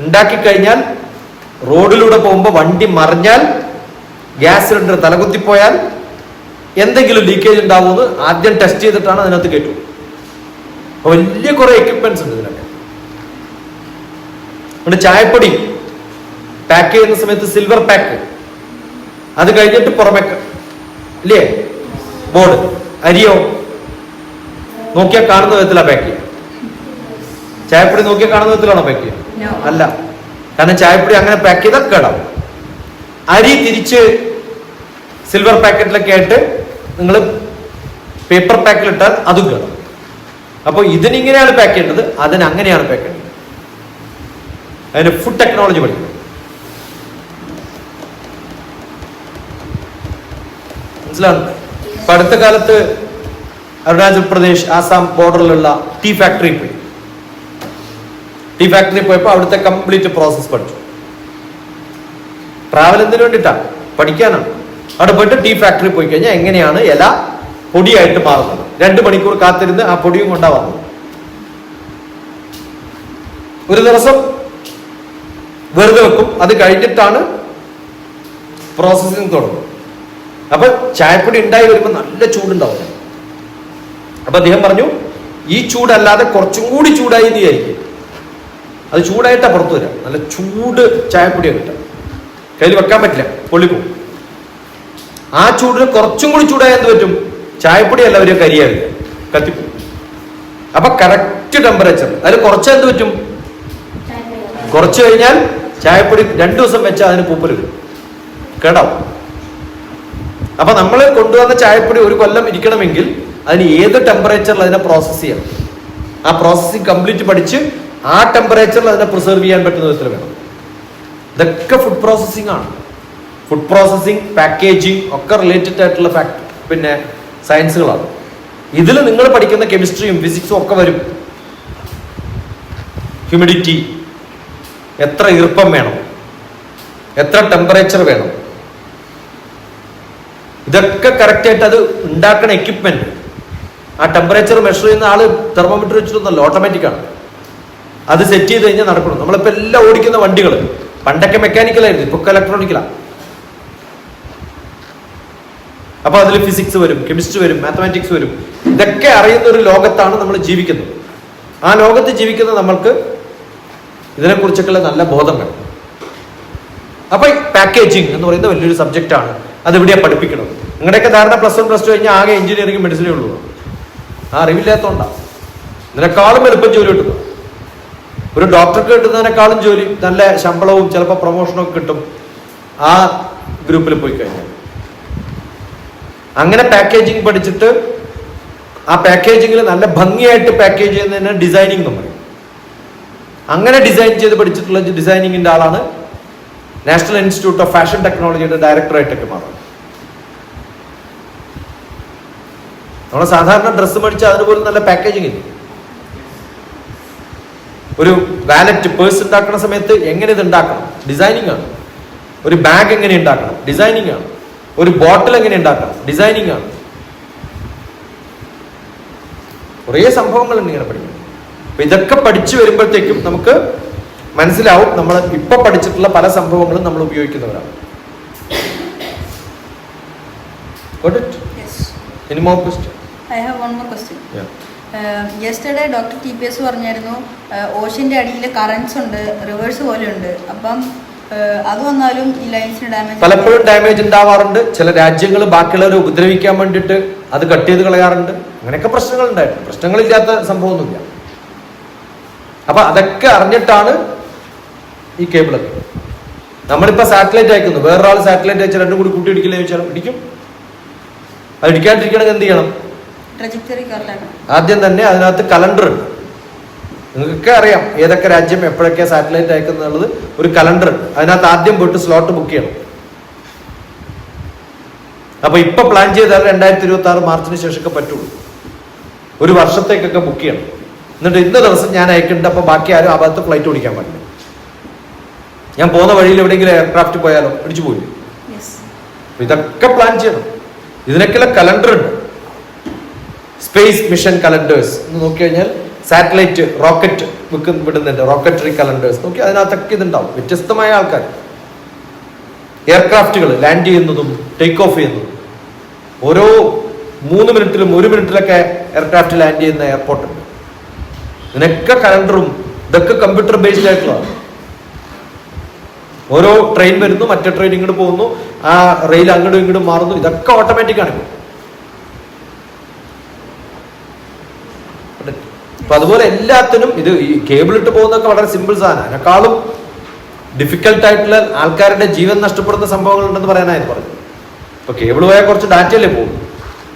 ഉണ്ടാക്കി കഴിഞ്ഞാൽ റോഡിലൂടെ പോകുമ്പോൾ വണ്ടി മറിഞ്ഞാൽ ഗ്യാസ് സിലിണ്ടർ തലകുത്തിപ്പോയാൽ എന്തെങ്കിലും ലീക്കേജ് ഉണ്ടാവുമെന്ന് ആദ്യം ടെസ്റ്റ് ചെയ്തിട്ടാണ് അതിനകത്ത് കയറ്റും. വലിയ കുറെ എക്യുപ്മെന്റ്സ് ഉണ്ട് ഇതിനൊക്കെ. അതുകൊണ്ട് ചായപ്പൊടി പാക്ക് ചെയ്യുന്ന സമയത്ത് സിൽവർ പാക്ക്, അത് കഴിഞ്ഞിട്ട് പുറമേക്ക് ഇല്ലേ ബോർഡ്. അരിയോ നോക്കിയാൽ കാണുന്ന വിധത്തിലാണ് പാക്ക് ചെയ്യുക. ചായപ്പൊടി നോക്കിയാൽ കാണുന്ന വിധത്തിലാണോ പാക്ക് ചെയ്യുക? അല്ല, കാരണം ചായപ്പൊടി അങ്ങനെ പാക്ക് ചെയ്താൽ കേടാവും. അരി തിരിച്ച് സിൽവർ പാക്കറ്റിലൊക്കെ ആയിട്ട് നിങ്ങൾ പേപ്പർ പാക്കിലിട്ടാൽ അതും കേടാവും. അപ്പോൾ ഇതിനിങ്ങനെയാണ് പാക്ക് ചെയ്യേണ്ടത്, അതിന് അങ്ങനെയാണ് പാക്ക് ചെയ്യേണ്ടത്. അതിന് ഫുഡ് ടെക്നോളജി പഠിക്കണം. മനസ്സിലാണ്? ഇപ്പൊ അടുത്ത കാലത്ത് അരുണാചൽ പ്രദേശ് ആസാം ബോർഡറിലുള്ള ടീ ഫാക്ടറി പോയി. ടീ ഫാക്ടറി പോയപ്പോൾ അവിടുത്തെ കംപ്ലീറ്റ് പ്രോസസ് പഠിച്ചു. ട്രാവൽ എന്തിനു വേണ്ടിയിട്ടാണ്? പഠിക്കാനാണ്. അവിടെ പോയിട്ട് ടീ ഫാക്ടറി പോയി കഴിഞ്ഞാൽ എങ്ങനെയാണ് ഇല പൊടിയായിട്ട് മാറുന്നത്. 2 മണിക്കൂർ കാത്തിരുന്ന് ആ പൊടിയും കൊണ്ടാ വന്നത്. ഒരു ദിവസം വെറുതെ വെക്കും, അത് കഴിഞ്ഞിട്ടാണ് പ്രോസസ്സിങ് തുടങ്ങും. അപ്പൊ ചായപ്പൊടി ഉണ്ടായി വരുമ്പോൾ നല്ല ചൂടുണ്ടാവും. അപ്പൊ അദ്ദേഹം പറഞ്ഞു, ഈ ചൂടല്ലാതെ കുറച്ചും കൂടി ചൂടായി വിചാരിക്കും. അത് ചൂടായിട്ടാ പുറത്തു വരാം. നല്ല ചൂട് ചായപ്പൊടിയാണ് കിട്ടുക, കയ്യിൽ വെക്കാൻ പറ്റില്ല, പൊള്ളിപ്പോവും. ആ ചൂടിന് കുറച്ചും കൂടി ചൂടായാൽ എന്ത് പറ്റും? ചായപ്പൊടി അല്ല ഒരു കരിയാവില്ല, കത്തിപ്പോവും. അപ്പൊ കറക്റ്റ് ടെമ്പറേച്ചർ. അതിൽ കുറച്ച് എന്ത് പറ്റും? കുറച്ച് കഴിഞ്ഞാൽ ചായപ്പൊടി 2 ദിവസം വെച്ചാൽ അതിന് പൂപ്പൽ വരും, കേടാവും. അപ്പൊ നമ്മൾ കൊണ്ടുവന്ന ചായപ്പൊടി 1 കൊല്ലം ഇരിക്കണമെങ്കിൽ അതിന് ഏത് ടെമ്പറേച്ചറിൽ അതിനെ പ്രോസസ് ചെയ്യണം. ആ പ്രോസസ്സിങ് കംപ്ലീറ്റ് പഠിച്ച് ആ ടെമ്പറേച്ചറിൽ അതിനെ പ്രിസർവ് ചെയ്യാൻ പറ്റുന്ന വിധത്തിൽ വേണം. ഇതൊക്കെ ഫുഡ് പ്രോസസ്സിംഗ് ആണ്. ഫുഡ് പ്രോസസ്സിങ്, പാക്കേജിങ് ഒക്കെ റിലേറ്റഡ് ആയിട്ടുള്ള പിന്നെ സയൻസുകളാണ്. ഇതിൽ നിങ്ങൾ പഠിക്കുന്ന കെമിസ്ട്രിയും ഫിസിക്സും ഒക്കെ വരും. ഹ്യൂമിഡിറ്റി, എത്ര ഈർപ്പം വേണം, എത്ര ടെമ്പറേച്ചർ വേണം, ഇതൊക്കെ കറക്റ്റായിട്ട് അത് ഉണ്ടാക്കുന്ന എക്യുപ്മെന്റ് ആ ടെമ്പറേച്ചർ മെഷർ ചെയ്യുന്ന ആള് തെർമോമീറ്റർ വെച്ചിട്ടൊന്നല്ല, ഓട്ടോമാറ്റിക്കാണ്. അത് സെറ്റ് ചെയ്ത് കഴിഞ്ഞാൽ നടക്കണം. നമ്മളിപ്പോൾ എല്ലാം ഓടിക്കുന്ന വണ്ടികൾ പണ്ടൊക്കെ മെക്കാനിക്കലായിരുന്നു, ഇപ്പൊ ഇലക്ട്രോണിക്കലാണ്. അപ്പൊ അതിൽ ഫിസിക്സ് വരും, കെമിസ്ട്രി വരും, മാത്തമാറ്റിക്സ് വരും. ഇതൊക്കെ അറിയുന്ന ഒരു ലോകത്താണ് നമ്മൾ ജീവിക്കുന്നത്. ആ ലോകത്ത് ജീവിക്കുന്ന നമ്മൾക്ക് ഇതിനെക്കുറിച്ചൊക്കെയുള്ള നല്ല ബോധം വേണം. അപ്പൊ പാക്കേജിങ് എന്ന് പറയുന്ന വലിയൊരു സബ്ജക്റ്റാണ്. അത് എവിടെയാണ് പഠിപ്പിക്കുന്നത്? നിങ്ങളുടെയൊക്കെ ധാരണ +1 +2 കഴിഞ്ഞാൽ ആകെ എഞ്ചിനീയറിംഗ് മെഡിസിനേ ഉള്ളൂ. ആ അറിവില്ലാത്തതുകൊണ്ടാണ്. ഇതിനേക്കാളും എളുപ്പം ജോലി കിട്ടുന്നു. ഒരു ഡോക്ടർക്ക് കിട്ടുന്നതിനേക്കാളും ജോലി, നല്ല ശമ്പളവും ചിലപ്പോൾ പ്രൊമോഷനും ഒക്കെ കിട്ടും ആ ഗ്രൂപ്പിൽ പോയി കഴിഞ്ഞാൽ. അങ്ങനെ പാക്കേജിങ് പഠിച്ചിട്ട് ആ പാക്കേജിങ്ങിൽ നല്ല ഭംഗിയായിട്ട് പാക്കേജ് ചെയ്യുന്നതിന് ഡിസൈനിങ് എന്ന് പറയും. അങ്ങനെ ഡിസൈൻ ചെയ്ത് പഠിച്ചിട്ടുള്ള ഡിസൈനിങ്ങിന്റെ ആളാണ് നാഷണൽ ഇൻസ്റ്റിറ്റ്യൂട്ട് ഓഫ് ഫാഷൻ ടെക്നോളജിയുടെ ഡയറക്ടറായിട്ടൊക്കെ മാറും. നമ്മളെ സാധാരണ ഡ്രസ്സ് മേടിച്ചാൽ അതിനുപോലും നല്ല പാക്കേജിങ് ഇല്ല. ഒരു വാലറ്റ്, പേഴ്സ് ഉണ്ടാക്കുന്ന സമയത്ത് എങ്ങനെ ഇത് ഉണ്ടാക്കണം? ഡിസൈനിങ് ആണ്. ഒരു ബാഗ് എങ്ങനെ ഉണ്ടാക്കണം? ഡിസൈനിങ് ആണ്. ഒരു ബോട്ടിൽ എങ്ങനെ ഉണ്ടാക്കണം? ഡിസൈനിങ് ആണ്. കുറേ സംഭവങ്ങളുണ്ട് ഇങ്ങനെ പഠിക്കുന്നത്. അപ്പൊ ഇതൊക്കെ പഠിച്ചു വരുമ്പോഴത്തേക്കും നമുക്ക് മനസ്സിലാവും നമ്മൾ ഇപ്പൊ പഠിച്ചിട്ടുള്ള പല സംഭവങ്ങളും നമ്മൾ ഉപയോഗിക്കുന്നവരാണ്. Got it? Yes. Any more question? I have one more question. Yeah. Yesterday doctor TPS പറഞ്ഞായിരുന്നു ഓഷ്യൻ്റെ അടിയിൽ കറൻസ് ഉണ്ട്, റിവേഴ്സ് പോലെ ഉണ്ട്. അപ്പം അത് വന്നാലും ഈ ലൈൻസിന് ഡാമേജ്, പലപ്പോഴും ഡാമേജ് ഉണ്ടാവാറുണ്ട്. ചില രാജ്യങ്ങൾ ബാക്കിയുള്ളവരെ ഉപദ്രവിക്കാൻ വേണ്ടിയിട്ട് അത് കട്ട് ചെയ്ത് കളയാറുണ്ട്. അങ്ങനെയൊക്കെ പ്രശ്നങ്ങൾ ഉണ്ടായിട്ടുണ്ട്. പ്രശ്നങ്ങളില്ലാത്ത സംഭവമൊന്നുമില്ല. അപ്പൊ അതൊക്കെ അറിഞ്ഞിട്ടാണ് ഈ കേബിളൊക്കെ. നമ്മളിപ്പോ സാറ്റലൈറ്റ് അയക്കുന്നു, വേറൊരാൾ സാറ്റലൈറ്റ് അയച്ചാൽ രണ്ടും കൂടി കൂട്ടി ഇടിക്കില്ലേ ചോദിച്ചാൽ ഇടിക്കും. അത് ഇടിക്കാണ്ടിരിക്കണമെങ്കിൽ എന്ത് ചെയ്യണം? ട്രജക്ടറി കറക്റ്റാക്കണം. ആദ്യം തന്നെ അതിനകത്ത് കലണ്ടർ ഉണ്ട്. നിങ്ങൾക്കൊക്കെ അറിയാം ഏതൊക്കെ രാജ്യം എപ്പോഴൊക്കെ സാറ്റലൈറ്റ് അയക്കുന്നുള്ളത്. ഒരു കലണ്ടർ ഉണ്ട്. അതിനകത്ത് ആദ്യം പോയിട്ട് സ്ലോട്ട് ബുക്ക് ചെയ്യണം. അപ്പൊ ഇപ്പൊ പ്ലാൻ ചെയ്താൽ 2026 മാർച്ചിന് ശേഷമൊക്കെ പറ്റുള്ളൂ. ഒരു വർഷത്തേക്കൊക്കെ ബുക്ക് ചെയ്യണം. എന്നിട്ട് ഇന്ന ദിവസം ഞാൻ അയക്കുന്നുണ്ട്, അപ്പൊ ബാക്കി ആരും ആ ഭാഗത്ത് ഫ്ലൈറ്റ് ഓടിക്കാൻ പാടില്ല. ഞാൻ പോകുന്ന വഴിയിൽ എവിടെയെങ്കിലും എയർക്രാഫ്റ്റ് പോയാലോ ഇടിച്ചു പോയി. ഇതൊക്കെ പ്ലാൻ ചെയ്യണം. ഇതിനൊക്കെയുള്ള കലണ്ടർ ഉണ്ട്. സ്പേസ് മിഷൻ കലണ്ടേഴ്സ് എന്ന് നോക്കി കഴിഞ്ഞാൽ സാറ്റലൈറ്റ് റോക്കറ്റ് വിടുന്നുണ്ട്, റോക്കറ്ററി കലണ്ടേഴ്സ് നോക്കി അതിനകത്തൊക്കെ ഇതുണ്ടാവും. വ്യത്യസ്തമായ ആൾക്കാർ, എയർക്രാഫ്റ്റുകൾ ലാൻഡ് ചെയ്യുന്നതും ടേക്ക് ഓഫ് ചെയ്യുന്നതും, ഓരോ 3 മിനിറ്റിലും 1 മിനിറ്റിലൊക്കെ എയർക്രാഫ്റ്റ് ലാൻഡ് ചെയ്യുന്ന എയർപോർട്ട് ഉണ്ട്. ഇതിനൊക്കെ കലണ്ടറും ഇതൊക്കെ കമ്പ്യൂട്ടർ ബേസ്ഡ് ആയിട്ടുള്ളതാണ്. ഓരോ ട്രെയിൻ വരുന്നു, മറ്റേ ട്രെയിൻ ഇങ്ങോട്ട് പോകുന്നു, ആ റെയിൽ അങ്ങോട്ടും ഇങ്ങോട്ടും മാറുന്നു. ഇതൊക്കെ ഓട്ടോമാറ്റിക് ആണ്. അപ്പൊ അതുപോലെ എല്ലാത്തിനും ഇത് ഈ കേബിൾ ഇട്ട് പോകുന്നതൊക്കെ വളരെ സിമ്പിൾ സാധനം. അതിനേക്കാളും ഡിഫിക്കൽട്ട് ആയിട്ടുള്ള ആൾക്കാരുടെ ജീവൻ നഷ്ടപ്പെടുന്ന സംഭവങ്ങൾ ഉണ്ടെന്ന് പറയാനായിരുന്നു പറഞ്ഞു. ഇപ്പൊ കേബിൾ പോയാൽ കുറച്ച് ഡാറ്റയല്ലേ പോകും,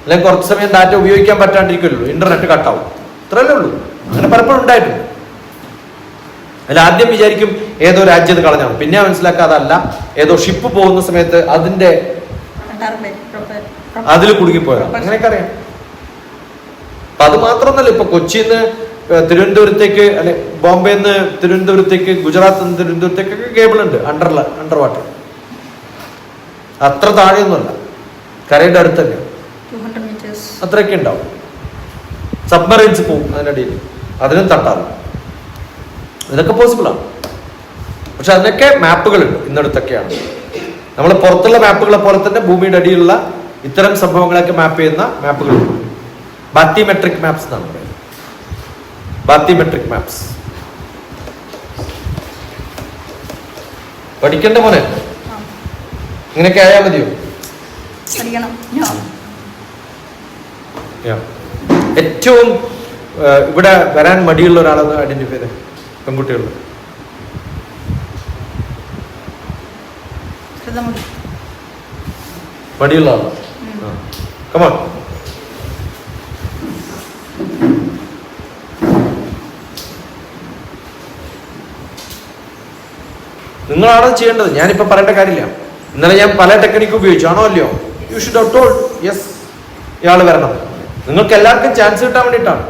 അല്ലെങ്കിൽ കുറച്ച് സമയം ഡാറ്റ ഉപയോഗിക്കാൻ പറ്റാണ്ടിരിക്കുമല്ലോ, ഇന്റർനെറ്റ് കട്ടാവും, ഇത്രയല്ലേ ഉള്ളൂ. അങ്ങനെ പലപ്പോഴും ഉണ്ടായിട്ടുണ്ട്. അതിൽ ആദ്യം വിചാരിക്കും ഏതോ രാജ്യത്ത് കളഞ്ഞാണ്, പിന്നെ മനസ്സിലാക്കാതല്ല, ഏതോ ഷിപ്പ് പോകുന്ന സമയത്ത് അതിന്റെ അതിൽ കുടുങ്ങിപ്പോയതാണ്. അങ്ങനെയൊക്കെ അറിയാം. അപ്പൊ അത് മാത്രമൊന്നല്ല, ഇപ്പൊ കൊച്ചിന്ന് തിരുവനന്തപുരത്തേക്ക്, അല്ലെ ബോംബെന്ന് തിരുവനന്തപുരത്തേക്ക്, ഗുജറാത്തിൽ നിന്ന് തിരുവനന്തപുരത്തേക്കൊക്കെ കേബിൾ ഉണ്ട്. Under water. അത്ര താഴെയൊന്നുമല്ല, കരയുടെ അടുത്തന്നെ അത്രയൊക്കെ ഉണ്ടാവും. സബ്മറൈൻസ് പോവും അതിനിടയിൽ, അതിനും തട്ടാറും. ഇതൊക്കെ പോസിബിൾ ആണ്. പക്ഷെ അതിനൊക്കെ മാപ്പുകളുണ്ട്. ഇന്നടുത്തൊക്കെയാണ് നമ്മൾ പുറത്തുള്ള മാപ്പുകളെ പോലെ തന്നെ ഭൂമിയുടെ അടിയിലുള്ള ഇത്തരം സംഭവങ്ങളൊക്കെ മാപ്പ് ചെയ്യുന്ന മാപ്പുകളുണ്ട്. ബാത്തിമെട്രിക് മാപ്സ് എന്നാണ് പറയുന്നത്. ബാത്തിമെട്രിക് മാപ്സ് പഠിക്കണ്ട മോനെ. ഇങ്ങനെയൊക്കെ ആയാൽ മതിയോ? ഏറ്റവും ഇവിടെ വരാൻ മടിയുള്ള ഒരാളെന്ന് ഐഡന്റിഫൈ ചെയ്തേ, പെൺകുട്ടികളിൽ. മടിയുള്ള ആളാണ്. കമോൺ. നിങ്ങളാണ് ചെയ്യേണ്ടത്. ഞാനിപ്പോ പറയേണ്ട കാര്യമില്ല. ഇന്നലെ ഞാൻ പല ടെക്നിക്ക് ഉപയോഗിച്ചു, ആണോ അല്ലയോ? You should have told yes, ഇയാൾ വരണം. നിങ്ങൾക്ക് എല്ലാവർക്കും ചാൻസ് കിട്ടാൻ വേണ്ടിയിട്ടാണ്.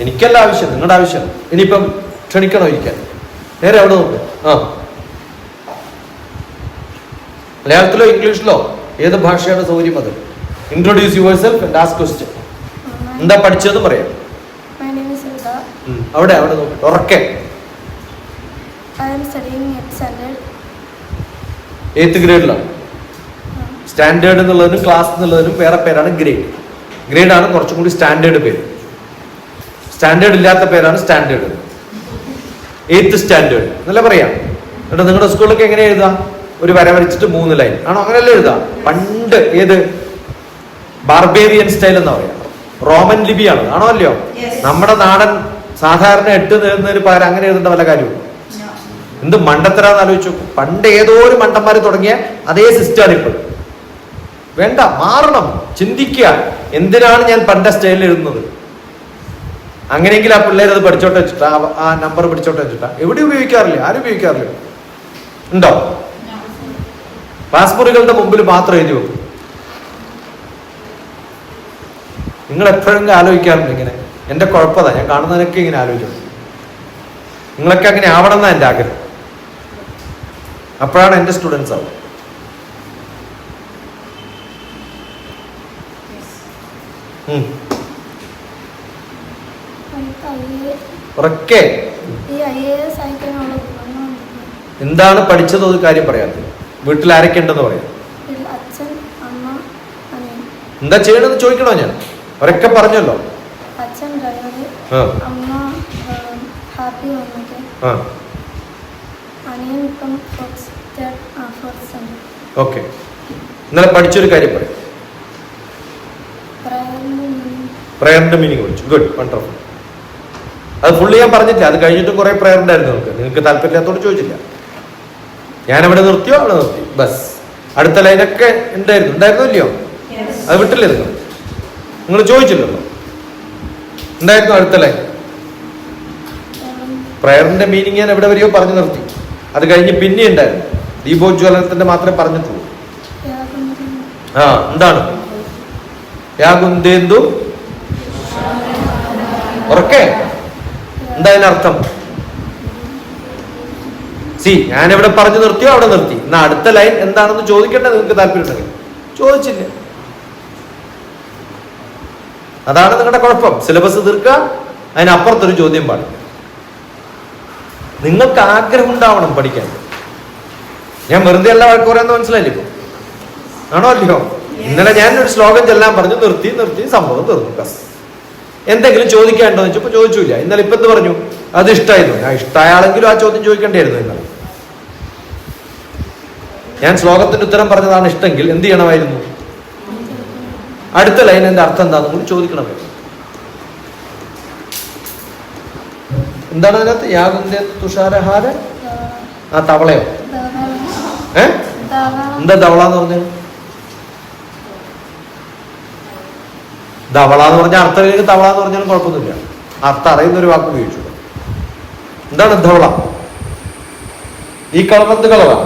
എനിക്കല്ല ആവശ്യം, നിങ്ങളുടെ ആവശ്യം. ഇനിയിപ്പം ക്ഷണിക്കണോ ഇരിക്കാൻ? നേരെ അവിടെ നോക്ക്. മലയാളത്തിലോ ഇംഗ്ലീഷിലോ ഏത് ഭാഷയാണ് സൗകര്യം അത്. Introduce your self and ask question. എന്താ പഠിച്ചതെന്ന് പറയാം. My name is Rida. അവിടെ നോക്കി ഉറക്കെ. I am studying 8th standard. 8th ഗ്രേഡിലാണ്. സ്റ്റാൻഡേർഡ് എന്നുള്ളതിനും ക്ലാസ് എന്നുള്ളതിനും വേറെ പേരാണ് ഗ്രേഡ്. ഗ്രേഡാണ് കുറച്ചും കൂടി സ്റ്റാൻഡേർഡ് പേര്. സ്റ്റാൻഡേർഡ് ഇല്ലാത്ത പേരാണ് സ്റ്റാൻഡേർഡ്. 8th സ്റ്റാൻഡേർഡ് എന്നല്ല പറയാം. എന്നിട്ട് നിങ്ങളുടെ സ്കൂളിലൊക്കെ എങ്ങനെ എഴുതാം? ഒരു വര വരച്ചിട്ട് 3 ലൈൻ ആണോ? അങ്ങനെയല്ലേ എഴുതാം പണ്ട്. ഏത് ബാർബേറിയൻ സ്റ്റൈൽ എന്നാ പറയാ, റോമൻ ലിപിയാണ് ആണോ അല്ലയോ? നമ്മുടെ നാടൻ സാധാരണ 8 എഴുതുന്നതിന് പകരം അങ്ങനെ എഴുതേണ്ട വല്ല കാര്യവും? എന്ത് മണ്ടത്തരാന്ന് ആലോചിച്ചു. പണ്ട് ഏതോ ഒരു മണ്ടന്മാര് തുടങ്ങിയ അതേ സിസ്റ്റമാണ് ഇപ്പോൾ. വേണ്ട, മാറണം, ചിന്തിക്കുക. എന്തിനാണ് ഞാൻ പണ്ട സ്റ്റൈലിൽ എഴുതുന്നത്? അങ്ങനെയെങ്കിൽ ആ പിള്ളേർ അത് പഠിച്ചോട്ടെ വെച്ചിട്ടാ, ആ നമ്പർ പഠിച്ചോട്ടെ വെച്ചിട്ടാ. എവിടെ ഉപയോഗിക്കാറില്ല, ആരും ഉപയോഗിക്കാറില്ല. ഉണ്ടോ? പാസ്പോർട്ടുകളുടെ മുമ്പിൽ മാത്രം എഴുതി വെക്കും. നിങ്ങൾ എപ്പോഴെങ്കിലും ആലോചിക്കാറുണ്ട് ഇങ്ങനെ? എന്റെ കുഴപ്പതാ, ഞാൻ കാണുന്നതിനൊക്കെ ഇങ്ങനെ ആലോചിച്ചു. നിങ്ങളൊക്കെ അങ്ങനെ ആവണം എന്നാ എൻ്റെ ആഗ്രഹം. അപ്പോഴാണ് എൻ്റെ സ്റ്റുഡൻസ് ആവും. ഉറക്കെ. എന്താണ് പഠിച്ചത്? ഒരു കാര്യം പറയാത്തത്. വീട്ടിൽ ആരൊക്കെ ഉണ്ടെന്ന് പറയാം. അച്ഛൻ, അമ്മ, അനിയൻ. എന്താ ചെയ്യണമെന്ന് ചോദിക്കണോ? ഞാൻ ഒരൊക്കെ പറഞ്ഞല്ലോ. അച്ഛൻ ഡ്രൈവർ, അമ്മ ഹാപ്പി വന്നിട്ട്, അനിയൻ ഇപ്പം ഫോർത്ത് സ്റ്റാൻഡേർഡ്. ഓക്കെ. ഇന്നലെ പഠിച്ചൊരു കാര്യം പറയാം. പ്രയറിന്റെ മീനിങ് പഠിച്ചു. Good, wonderful. അത് ഫുള്ള് ഞാൻ പറഞ്ഞില്ല. അത് കഴിഞ്ഞിട്ടും കുറെ പ്രയർ ഉണ്ടായിരുന്നു. നിങ്ങൾക്ക് താല്പര്യമില്ലാത്തോട് ചോദിച്ചില്ല. ഞാൻ എവിടെ നിർത്തിയോ അവിടെ നിർത്തി, ബസ്. അടുത്ത ലൈനൊക്കെ ഉണ്ടായിരുന്നു ഇല്ലയോ? അത് വിട്ടില്ലായിരുന്നു. നിങ്ങൾ ചോദിച്ചില്ലല്ലോ. ഉണ്ടായിരുന്നു അടുത്ത ലൈൻ. പ്രയറിന്റെ മീനിങ് ഞാൻ എവിടെ വരെയോ പറഞ്ഞു നിർത്തി. അത് കഴിഞ്ഞ് പിന്നെ ഉണ്ടായിരുന്നു. ദീപോജ്വലനത്തിന്റെ മാത്രമേ പറഞ്ഞിട്ടുള്ളൂ. എന്താണ് യാഗുന്ദേന്ദു? ഉറക്കെ. എന്താ അതിനർത്ഥം? ഞാൻ എവിടെ പറഞ്ഞു നിർത്തിയോ അവിടെ നിർത്തി. എന്നാ അടുത്ത ലൈൻ എന്താണെന്ന് ചോദിക്കേണ്ടത് നിങ്ങൾക്ക് താല്പര്യമുണ്ടെങ്കിൽ. ചോദിച്ചില്ല. അതാണ് നിങ്ങളുടെ കുഴപ്പം. സിലബസ് തീർക്കുക, അതിനപ്പുറത്തൊരു ചോദ്യം പാടില്ല. നിങ്ങൾക്ക് ആഗ്രഹം ഉണ്ടാവണം പഠിക്കാൻ. ഞാൻ വെറുതെ എല്ലാ വഴക്ക് പറയാന്ന് മനസ്സിലായില്ലേ ഇപ്പൊ? ആണോ അല്ലയോ? ഇന്നലെ ഞാൻ ഒരു ശ്ലോകം ചെല്ലാൻ പറഞ്ഞു, നിർത്തി, സംഭവം തീർന്നു. ബസ്. എന്തെങ്കിലും ചോദിക്കാണ്ടോ എന്ന് വെച്ചപ്പോ ചോദിച്ചില്ല. ഇന്നലെ ഇപ്പൊ എന്ത് പറഞ്ഞു? അത് ഇഷ്ടമായിരുന്നു. ഞാൻ ഇഷ്ടമായാലെങ്കിലും ആ ചോദ്യം ചോദിക്കേണ്ടിയായിരുന്നു ഇന്നലെ. ഞാൻ ശ്ലോകത്തിന്റെ ഉത്തരം പറഞ്ഞതാണ് ഇഷ്ടമെങ്കിൽ എന്ത് ചെയ്യണമായിരുന്നു? അടുത്ത ലൈനിന്റെ അർത്ഥം എന്താണെന്ന് കൂടി ചോദിക്കണമായിരുന്നു. എന്താണ് അതിനകത്ത്? യാഗുന്ദേ തുഷാരഹാര. ആ തവളയോ? എന്താ തവള എന്ന് പറഞ്ഞത്? ധവള എന്ന് പറഞ്ഞാൽ അർത്ഥം തവള എന്ന് പറഞ്ഞാലും കുഴപ്പമൊന്നുമില്ല. അർത്ഥം അറിയുന്ന ഒരു വാക്ക് ഉപയോഗിച്ചു. എന്താണ് ധവള? ഈ കളർ എന്ത് കളറാ?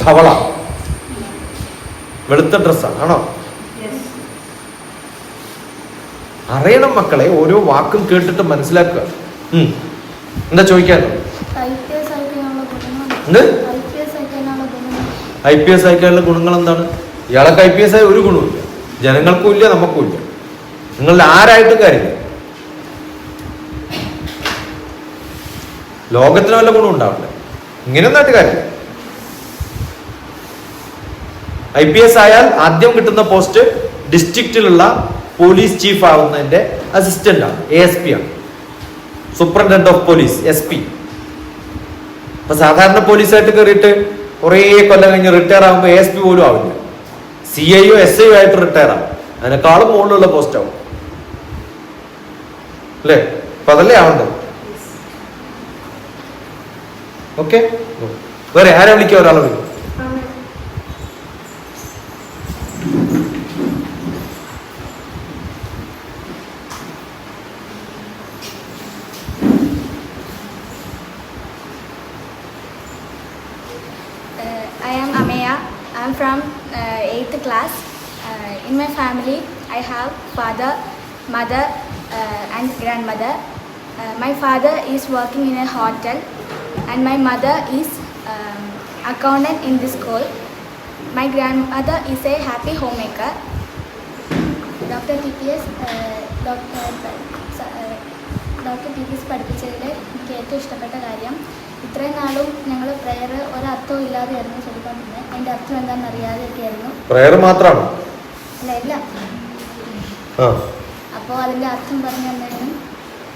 ധവള. വെളുത്ത ഡ്രസ്സാണ് ആണോ? അറിയണം മക്കളെ. ഓരോ വാക്കും കേട്ടിട്ട് മനസ്സിലാക്കുക. എന്താ ചോദിക്കാനോ? IPS ആയിക്കാനുള്ള ഗുണങ്ങൾ എന്താണ്? ഇയാളൊക്കെ IPS ആയ ഒരു ഗുണമില്ല. ജനങ്ങൾക്കും ഇല്ല, നമുക്കും ഇല്ല. നിങ്ങളുടെ ആരായിട്ടും കാര്യമില്ല. ലോകത്തിന് വല്ല ഗുണം ഉണ്ടാവില്ല. ഇങ്ങനെയൊന്നായിട്ട് കാര്യമില്ല. IPS ആയാൽ ആദ്യം കിട്ടുന്ന പോസ്റ്റ് ഡിസ്ട്രിക്റ്റിലുള്ള പോലീസ് ചീഫ് ആവുന്നതിന്റെ അസിസ്റ്റന്റ് ആണ്, ASP ആണ്, സൂപ്രണ്ടന്റ് ഓഫ് പോലീസ്, SP. അപ്പൊ സാധാരണ പോലീസായിട്ട് കയറിയിട്ട് കുറേ കൊല്ലം കഴിഞ്ഞ് റിട്ടയർ ആകുമ്പോൾ ASP പോലും ആവില്ല. CIO SIO ആയിട്ട് റിട്ടയർ ആവും. അതിനേക്കാളും മുകളിലുള്ള പോസ്റ്റ് ആവും അല്ലേ? അപ്പൊ അതല്ലേ ആവേണ്ടത്. ഓക്കെ. വേറെ ആരെ വിളിക്കുക? ഒരാളെ വിളിക്കും. I am Ameya. I am from 8th class. In my family, I have father, mother, and grandmother. My father is working in a hotel, and my mother is accountant in this school. My grandmother is a happy homemaker. The doctor TPS പഠിപ്പിച്ചതിൽ എനിക്ക് ഏറ്റവും ഇഷ്ടപ്പെട്ട കാര്യം ഇത്രയും നാളും ഞങ്ങൾ prayer ഒരർത്ഥവും ഇല്ലാതെയായിരുന്നു ചൊല്ലിക്കൊണ്ടിരുന്നത്. അതിൻ്റെ അർത്ഥം എന്താണെന്ന് അറിയാതെയൊക്കെയായിരുന്നു. പ്രയർ മാത്രമാണോ? അല്ല എല്ലാം. അപ്പോൾ അതിൻ്റെ അർത്ഥം പറഞ്ഞു തന്നതിനും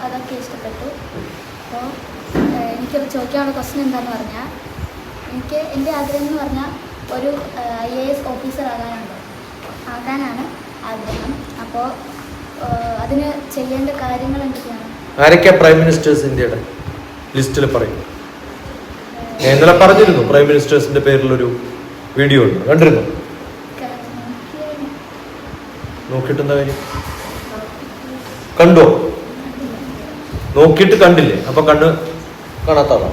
അതൊക്കെ ഇഷ്ടപ്പെട്ടു. അപ്പോൾ എനിക്കത് ചോദിക്കാനുള്ള ക്വസ്റ്റ്യൻ എന്താണെന്ന് പറഞ്ഞാൽ, എനിക്ക് എൻ്റെ ആഗ്രഹം എന്ന് പറഞ്ഞാൽ ഒരു IAS ഓഫീസർ ആകാനാണ് ആഗ്രഹം. അപ്പോൾ അതിന് ചെയ്യേണ്ട കാര്യങ്ങൾ എന്തൊക്കെയാണ്? ആരൊക്കെയാ പ്രൈം മിനിസ്റ്റേഴ്സ് ഇന്ത്യയുടെ ലിസ്റ്റിൽ പറയും? ഞാൻ ഇന്നലെ പറഞ്ഞിരുന്നു, പ്രൈം മിനിസ്റ്റേഴ്സിന്റെ പേരിലൊരു വീഡിയോ ഉണ്ട്, കണ്ടിരുന്നു? നോക്കിയിട്ടെന്താ കാര്യം? കണ്ടോ? നോക്കിയിട്ട് കണ്ടില്ലേ? അപ്പൊ കണ്ണ് കാണാത്താണോ?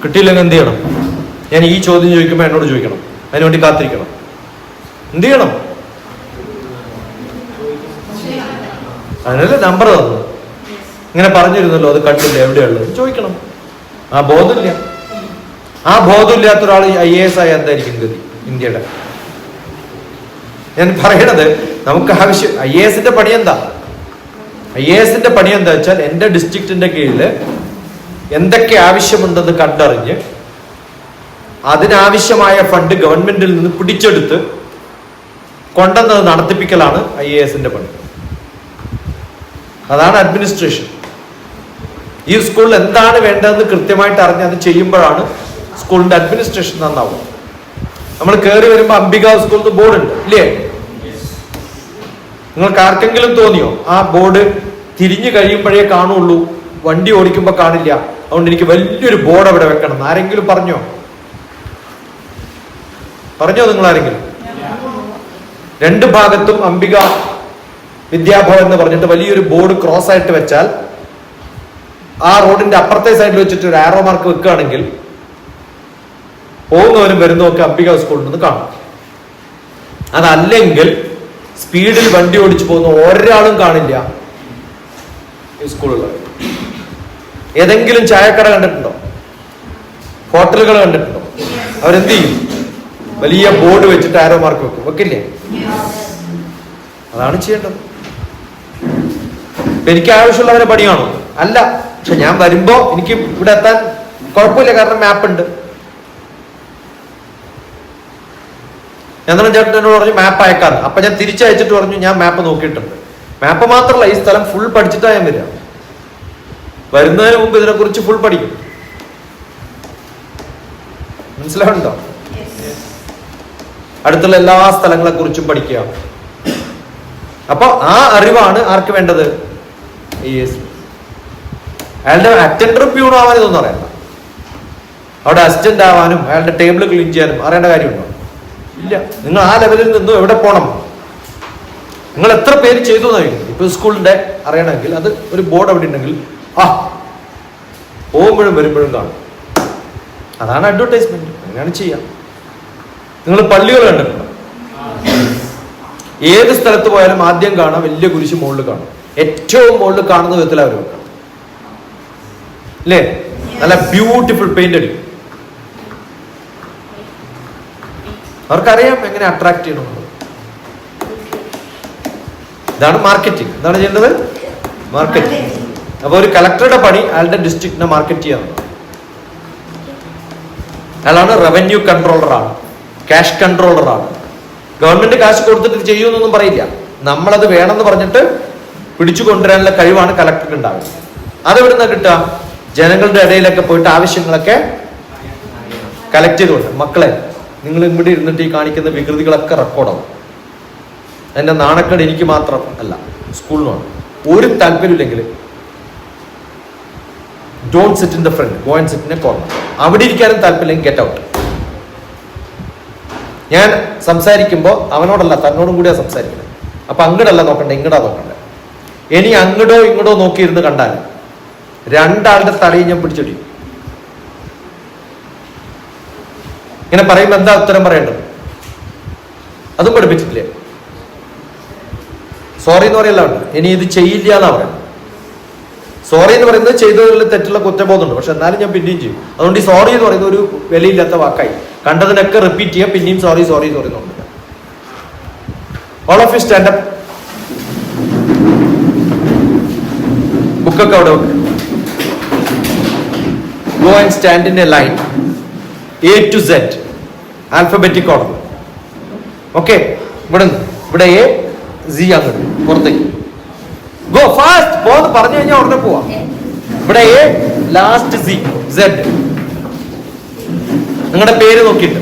കിട്ടിയില്ലെങ്കിൽ എന്ത് ചെയ്യണം? ഞാൻ ഈ ചോദ്യം ചോദിക്കുമ്പോൾ എന്നോട് ചോദിക്കണം, അതിനുവേണ്ടി കാത്തിരിക്കണം. എന്ത് ചെയ്യണം? അതിനല്ലേ നമ്പർ തന്നു. ഇങ്ങനെ പറഞ്ഞിരുന്നല്ലോ, അത് കണ്ടില്ല, എവിടെയുള്ളത് ചോദിക്കണം. ആ ബോധമില്ല. ആ ബോധമില്ലാത്ത ഒരാൾ IAS ആയ എന്തായിരിക്കും ഗതി ഇന്ത്യയുടെ? ഞാൻ പറയണത്, നമുക്ക് ആവശ്യം IASന്റെ പണി എന്താ? IASന്റെ പണി എന്താ വെച്ചാൽ, എൻ്റെ ഡിസ്ട്രിക്റ്റിന്റെ കീഴിൽ എന്തൊക്കെ ആവശ്യമുണ്ടെന്ന് കണ്ടറിഞ്ഞ് അതിനാവശ്യമായ ഫണ്ട് ഗവൺമെന്റിൽ നിന്ന് പിടിച്ചെടുത്ത് കൊണ്ടുവന്നത് നടത്തിപ്പിക്കലാണ് IASന്റെ പണി. അതാണ് അഡ്മിനിസ്ട്രേഷൻ. ഈ സ്കൂളിൽ എന്താണ് വേണ്ടതെന്ന് കൃത്യമായിട്ട് അറിഞ്ഞ് അത് ചെയ്യുമ്പോഴാണ് സ്കൂളിന്റെ അഡ്മിനിസ്ട്രേഷൻ നന്നാവും. നമ്മൾ കയറി വരുമ്പോൾ അംബിക സ്കൂളിൽ ബോർഡ് ഉണ്ട് ഇല്ലേ? നിങ്ങൾക്ക് ആർക്കെങ്കിലും തോന്നിയോ ആ ബോർഡ് തിരിഞ്ഞു കഴിയുമ്പോഴേ കാണുള്ളൂ, വണ്ടി ഓടിക്കുമ്പോൾ കാണില്ല, അതുകൊണ്ട് എനിക്ക് വലിയൊരു ബോർഡ് അവിടെ വെക്കണം? ആരെങ്കിലും പറഞ്ഞോ നിങ്ങൾ ആരെങ്കിലും? രണ്ട് ഭാഗത്തും അംബിക വിദ്യാഭവൻ എന്ന് പറഞ്ഞിട്ട് വലിയൊരു ബോർഡ് ക്രോസ് ആയിട്ട് വെച്ചാൽ, ആ റോഡിന്റെ അപ്പുറത്തെ സൈഡിൽ വെച്ചിട്ട് ഒരു ആരോ മാർക്ക് വെക്കുകയാണെങ്കിൽ പോകുന്നവരും വരുന്നവർക്ക് അംബിക സ്കൂളിൽ നിന്ന് കാണും. അതല്ലെങ്കിൽ സ്പീഡിൽ വണ്ടി ഓടിച്ചു പോകുന്ന ഒരാളും കാണില്ല ഈ സ്കൂളുകൾ. ഏതെങ്കിലും ചായക്കട കണ്ടിട്ടുണ്ടോ? ഹോട്ടലുകൾ കണ്ടിട്ടുണ്ടോ? അവരെന്ത് ചെയ്യും? വലിയ ബോർഡ് വെച്ചിട്ട് ആരോ മാർക്ക് വെക്കും, വെക്കില്ലേ? അതാണ് ചെയ്യേണ്ടത്. എനിക്ക് ആവശ്യമുള്ളവരെ പണിയാണോ? അല്ല. പക്ഷെ ഞാൻ വരുമ്പോ എനിക്ക് ഇവിടെ എത്താൻ കുഴപ്പമില്ല, കാരണം മാപ്പ് ഉണ്ട്. ചന്ദ്രൻ ചേട്ടൻ എന്നോട് പറഞ്ഞു മാപ്പ് അയക്കാറ്. അപ്പൊ ഞാൻ തിരിച്ചയച്ചിട്ട് പറഞ്ഞു ഞാൻ മാപ്പ് നോക്കിയിട്ടുണ്ട്. മാപ്പ് മാത്രമല്ല, ഈ സ്ഥലം ഫുൾ പഠിച്ചിട്ടാ ഞാൻ വരിക. വരുന്നതിന് മുമ്പ് ഇതിനെക്കുറിച്ച് ഫുൾ പഠിക്കും. മനസ്സിലാവുന്നുണ്ടോ? അടുത്തുള്ള എല്ലാ സ്ഥലങ്ങളെ കുറിച്ചും പഠിക്കുക. അപ്പൊ ആ അറിവാണ് ആർക്ക് വേണ്ടത്? അയാളുടെ അറ്റൻഡറും പ്യൂണും ആവാൻ ഇതൊന്നും അറിയണ്ട. അവിടെ അസിസ്റ്റന്റ് ആവാനും അയാളുടെ ടേബിൾ ക്ലീൻ ചെയ്യാനും അറിയേണ്ട കാര്യമുണ്ടോ? ഇല്ല. നിങ്ങൾ ആ ലെവലിൽ നിന്നും എവിടെ പോകണം? നിങ്ങൾ എത്ര പേര് ചെയ്തു എന്നായിരിക്കും. ഇപ്പൊ സ്കൂളിന്റെ അറിയണമെങ്കിൽ അത് ഒരു ബോർഡ് അവിടെ ഉണ്ടെങ്കിൽ പോകുമ്പോഴും വരുമ്പോഴും കാണും. അതാണ് അഡ്വർടൈസ്മെന്റ്. അങ്ങനെയാണ് ചെയ്യാം. നിങ്ങൾ പള്ളികൾ കണ്ടിട്ടുണ്ടോ? ഏത് സ്ഥലത്ത് പോയാലും ആദ്യം കാണാം വലിയ കുരിശ് മുകളിൽ കാണും. ഏറ്റവും മുകളിൽ കാണുന്ന വിധത്തിൽ അവർ വെക്കണം അല്ലേ? നല്ല ബ്യൂട്ടിഫുൾ പെയിന്റ് അടിക്കും. അവർക്കറിയാം എങ്ങനെ അട്രാക്ട് ചെയ്യണമെന്നുള്ളത്. ഇതാണ് മാർക്കറ്റിംഗ്. എന്താണ് ചെയ്യേണ്ടത്? മാർക്കറ്റിംഗ്. അപ്പൊ ഒരു കളക്ടറുടെ പണി അയാളുടെ ഡിസ്ട്രിക്റ്റിനെ മാർക്കറ്റ് ചെയ്യാറുണ്ട്. അയാളാണ് റവന്യൂ കൺട്രോളറാണ്, ക്യാഷ് കൺട്രോളറാണ്. ഗവൺമെന്റ് കാശ് കൊടുത്തിട്ട് ചെയ്യുമെന്നൊന്നും പറയില്ല. നമ്മളത് വേണമെന്ന് പറഞ്ഞിട്ട് പിടിച്ചു കൊണ്ടുവരാനുള്ള കഴിവാണ് കളക്ടർക്ക് ഉണ്ടാവുന്നത്. അതെവിടുന്ന കിട്ടുക? ജനങ്ങളുടെ ഇടയിലൊക്കെ പോയിട്ട് ആവശ്യങ്ങളൊക്കെ കളക്ട് ചെയ്തുകൊണ്ട്, മക്കളെ നിങ്ങൾ ഇവിടെ ഇരുന്നിട്ട് ഈ കാണിക്കുന്ന വികൃതികളൊക്കെ റെക്കോർഡാവും. അതിന്റെ നാണക്കേട് എനിക്ക് മാത്രം അല്ല, സ്കൂളിനുമാണ്. ഒരു താല്പര്യമില്ലെങ്കിൽ don't sit in the front, go and sit in a corner. അവിടെ ഇരിക്കാനും താല്പര്യമില്ലെങ്കിൽ ഗെറ്റ് ഔട്ട്. ഞാൻ സംസാരിക്കുമ്പോൾ അവനോടല്ല തന്നോടും കൂടിയാ സംസാരിക്കുന്നത്. അപ്പൊ അങ്ങടല്ല നോക്കണ്ടേ, ഇങ്ങടാ നോക്കണ്ടേ. ഇനി അങ്ങടോ ഇങ്ങടോ നോക്കിയിരുന്ന് കണ്ടാൽ രണ്ടാളുടെ തലയിൽ ഞാൻ പിടിച്ചിടിക്കും. ഇങ്ങനെ പറയുമ്പോൾ എന്താ ഉത്തരം പറയേണ്ടത്? അതും പഠിപ്പിച്ചിട്ടില്ലേ? സോറി എന്ന് പറയല്ല, ഇനി ഇത് ചെയ്യില്ല എന്നാ പറയുന്നത്. സോറി എന്ന് പറയുന്നത് ചെയ്തതിൽ തെറ്റുള്ള കുറ്റബോധമുണ്ട്, പക്ഷെ എന്നാലും ഞാൻ പിന്നെയും ചെയ്യും. അതുകൊണ്ട് ഈ സോറി എന്ന് പറയുന്നത് ഒരു വിലയില്ലാത്ത വാക്കായി. കണ്ടതിനൊക്കെ റിപ്പീറ്റ് ചെയ്യുക, പിന്നെയും സോറി സോറി സോറി നോക്കുക. All of you stand up. ബുക്കൊക്കെ അവിടെ വെക്ക്. Go and stand in A line A to Z, alphabetic order. Okay, ഇവിടെ A, Z അങ്ങോട്ട് പുറത്തേക്ക്. Go fast. പോന്ന് പറഞ്ഞു കഴിഞ്ഞാൽ ഉടനെ പോവാ. ഇവിടെ A, ലാസ്റ്റ് Z. നിങ്ങളുടെ പേര് നോക്കിയിട്ട്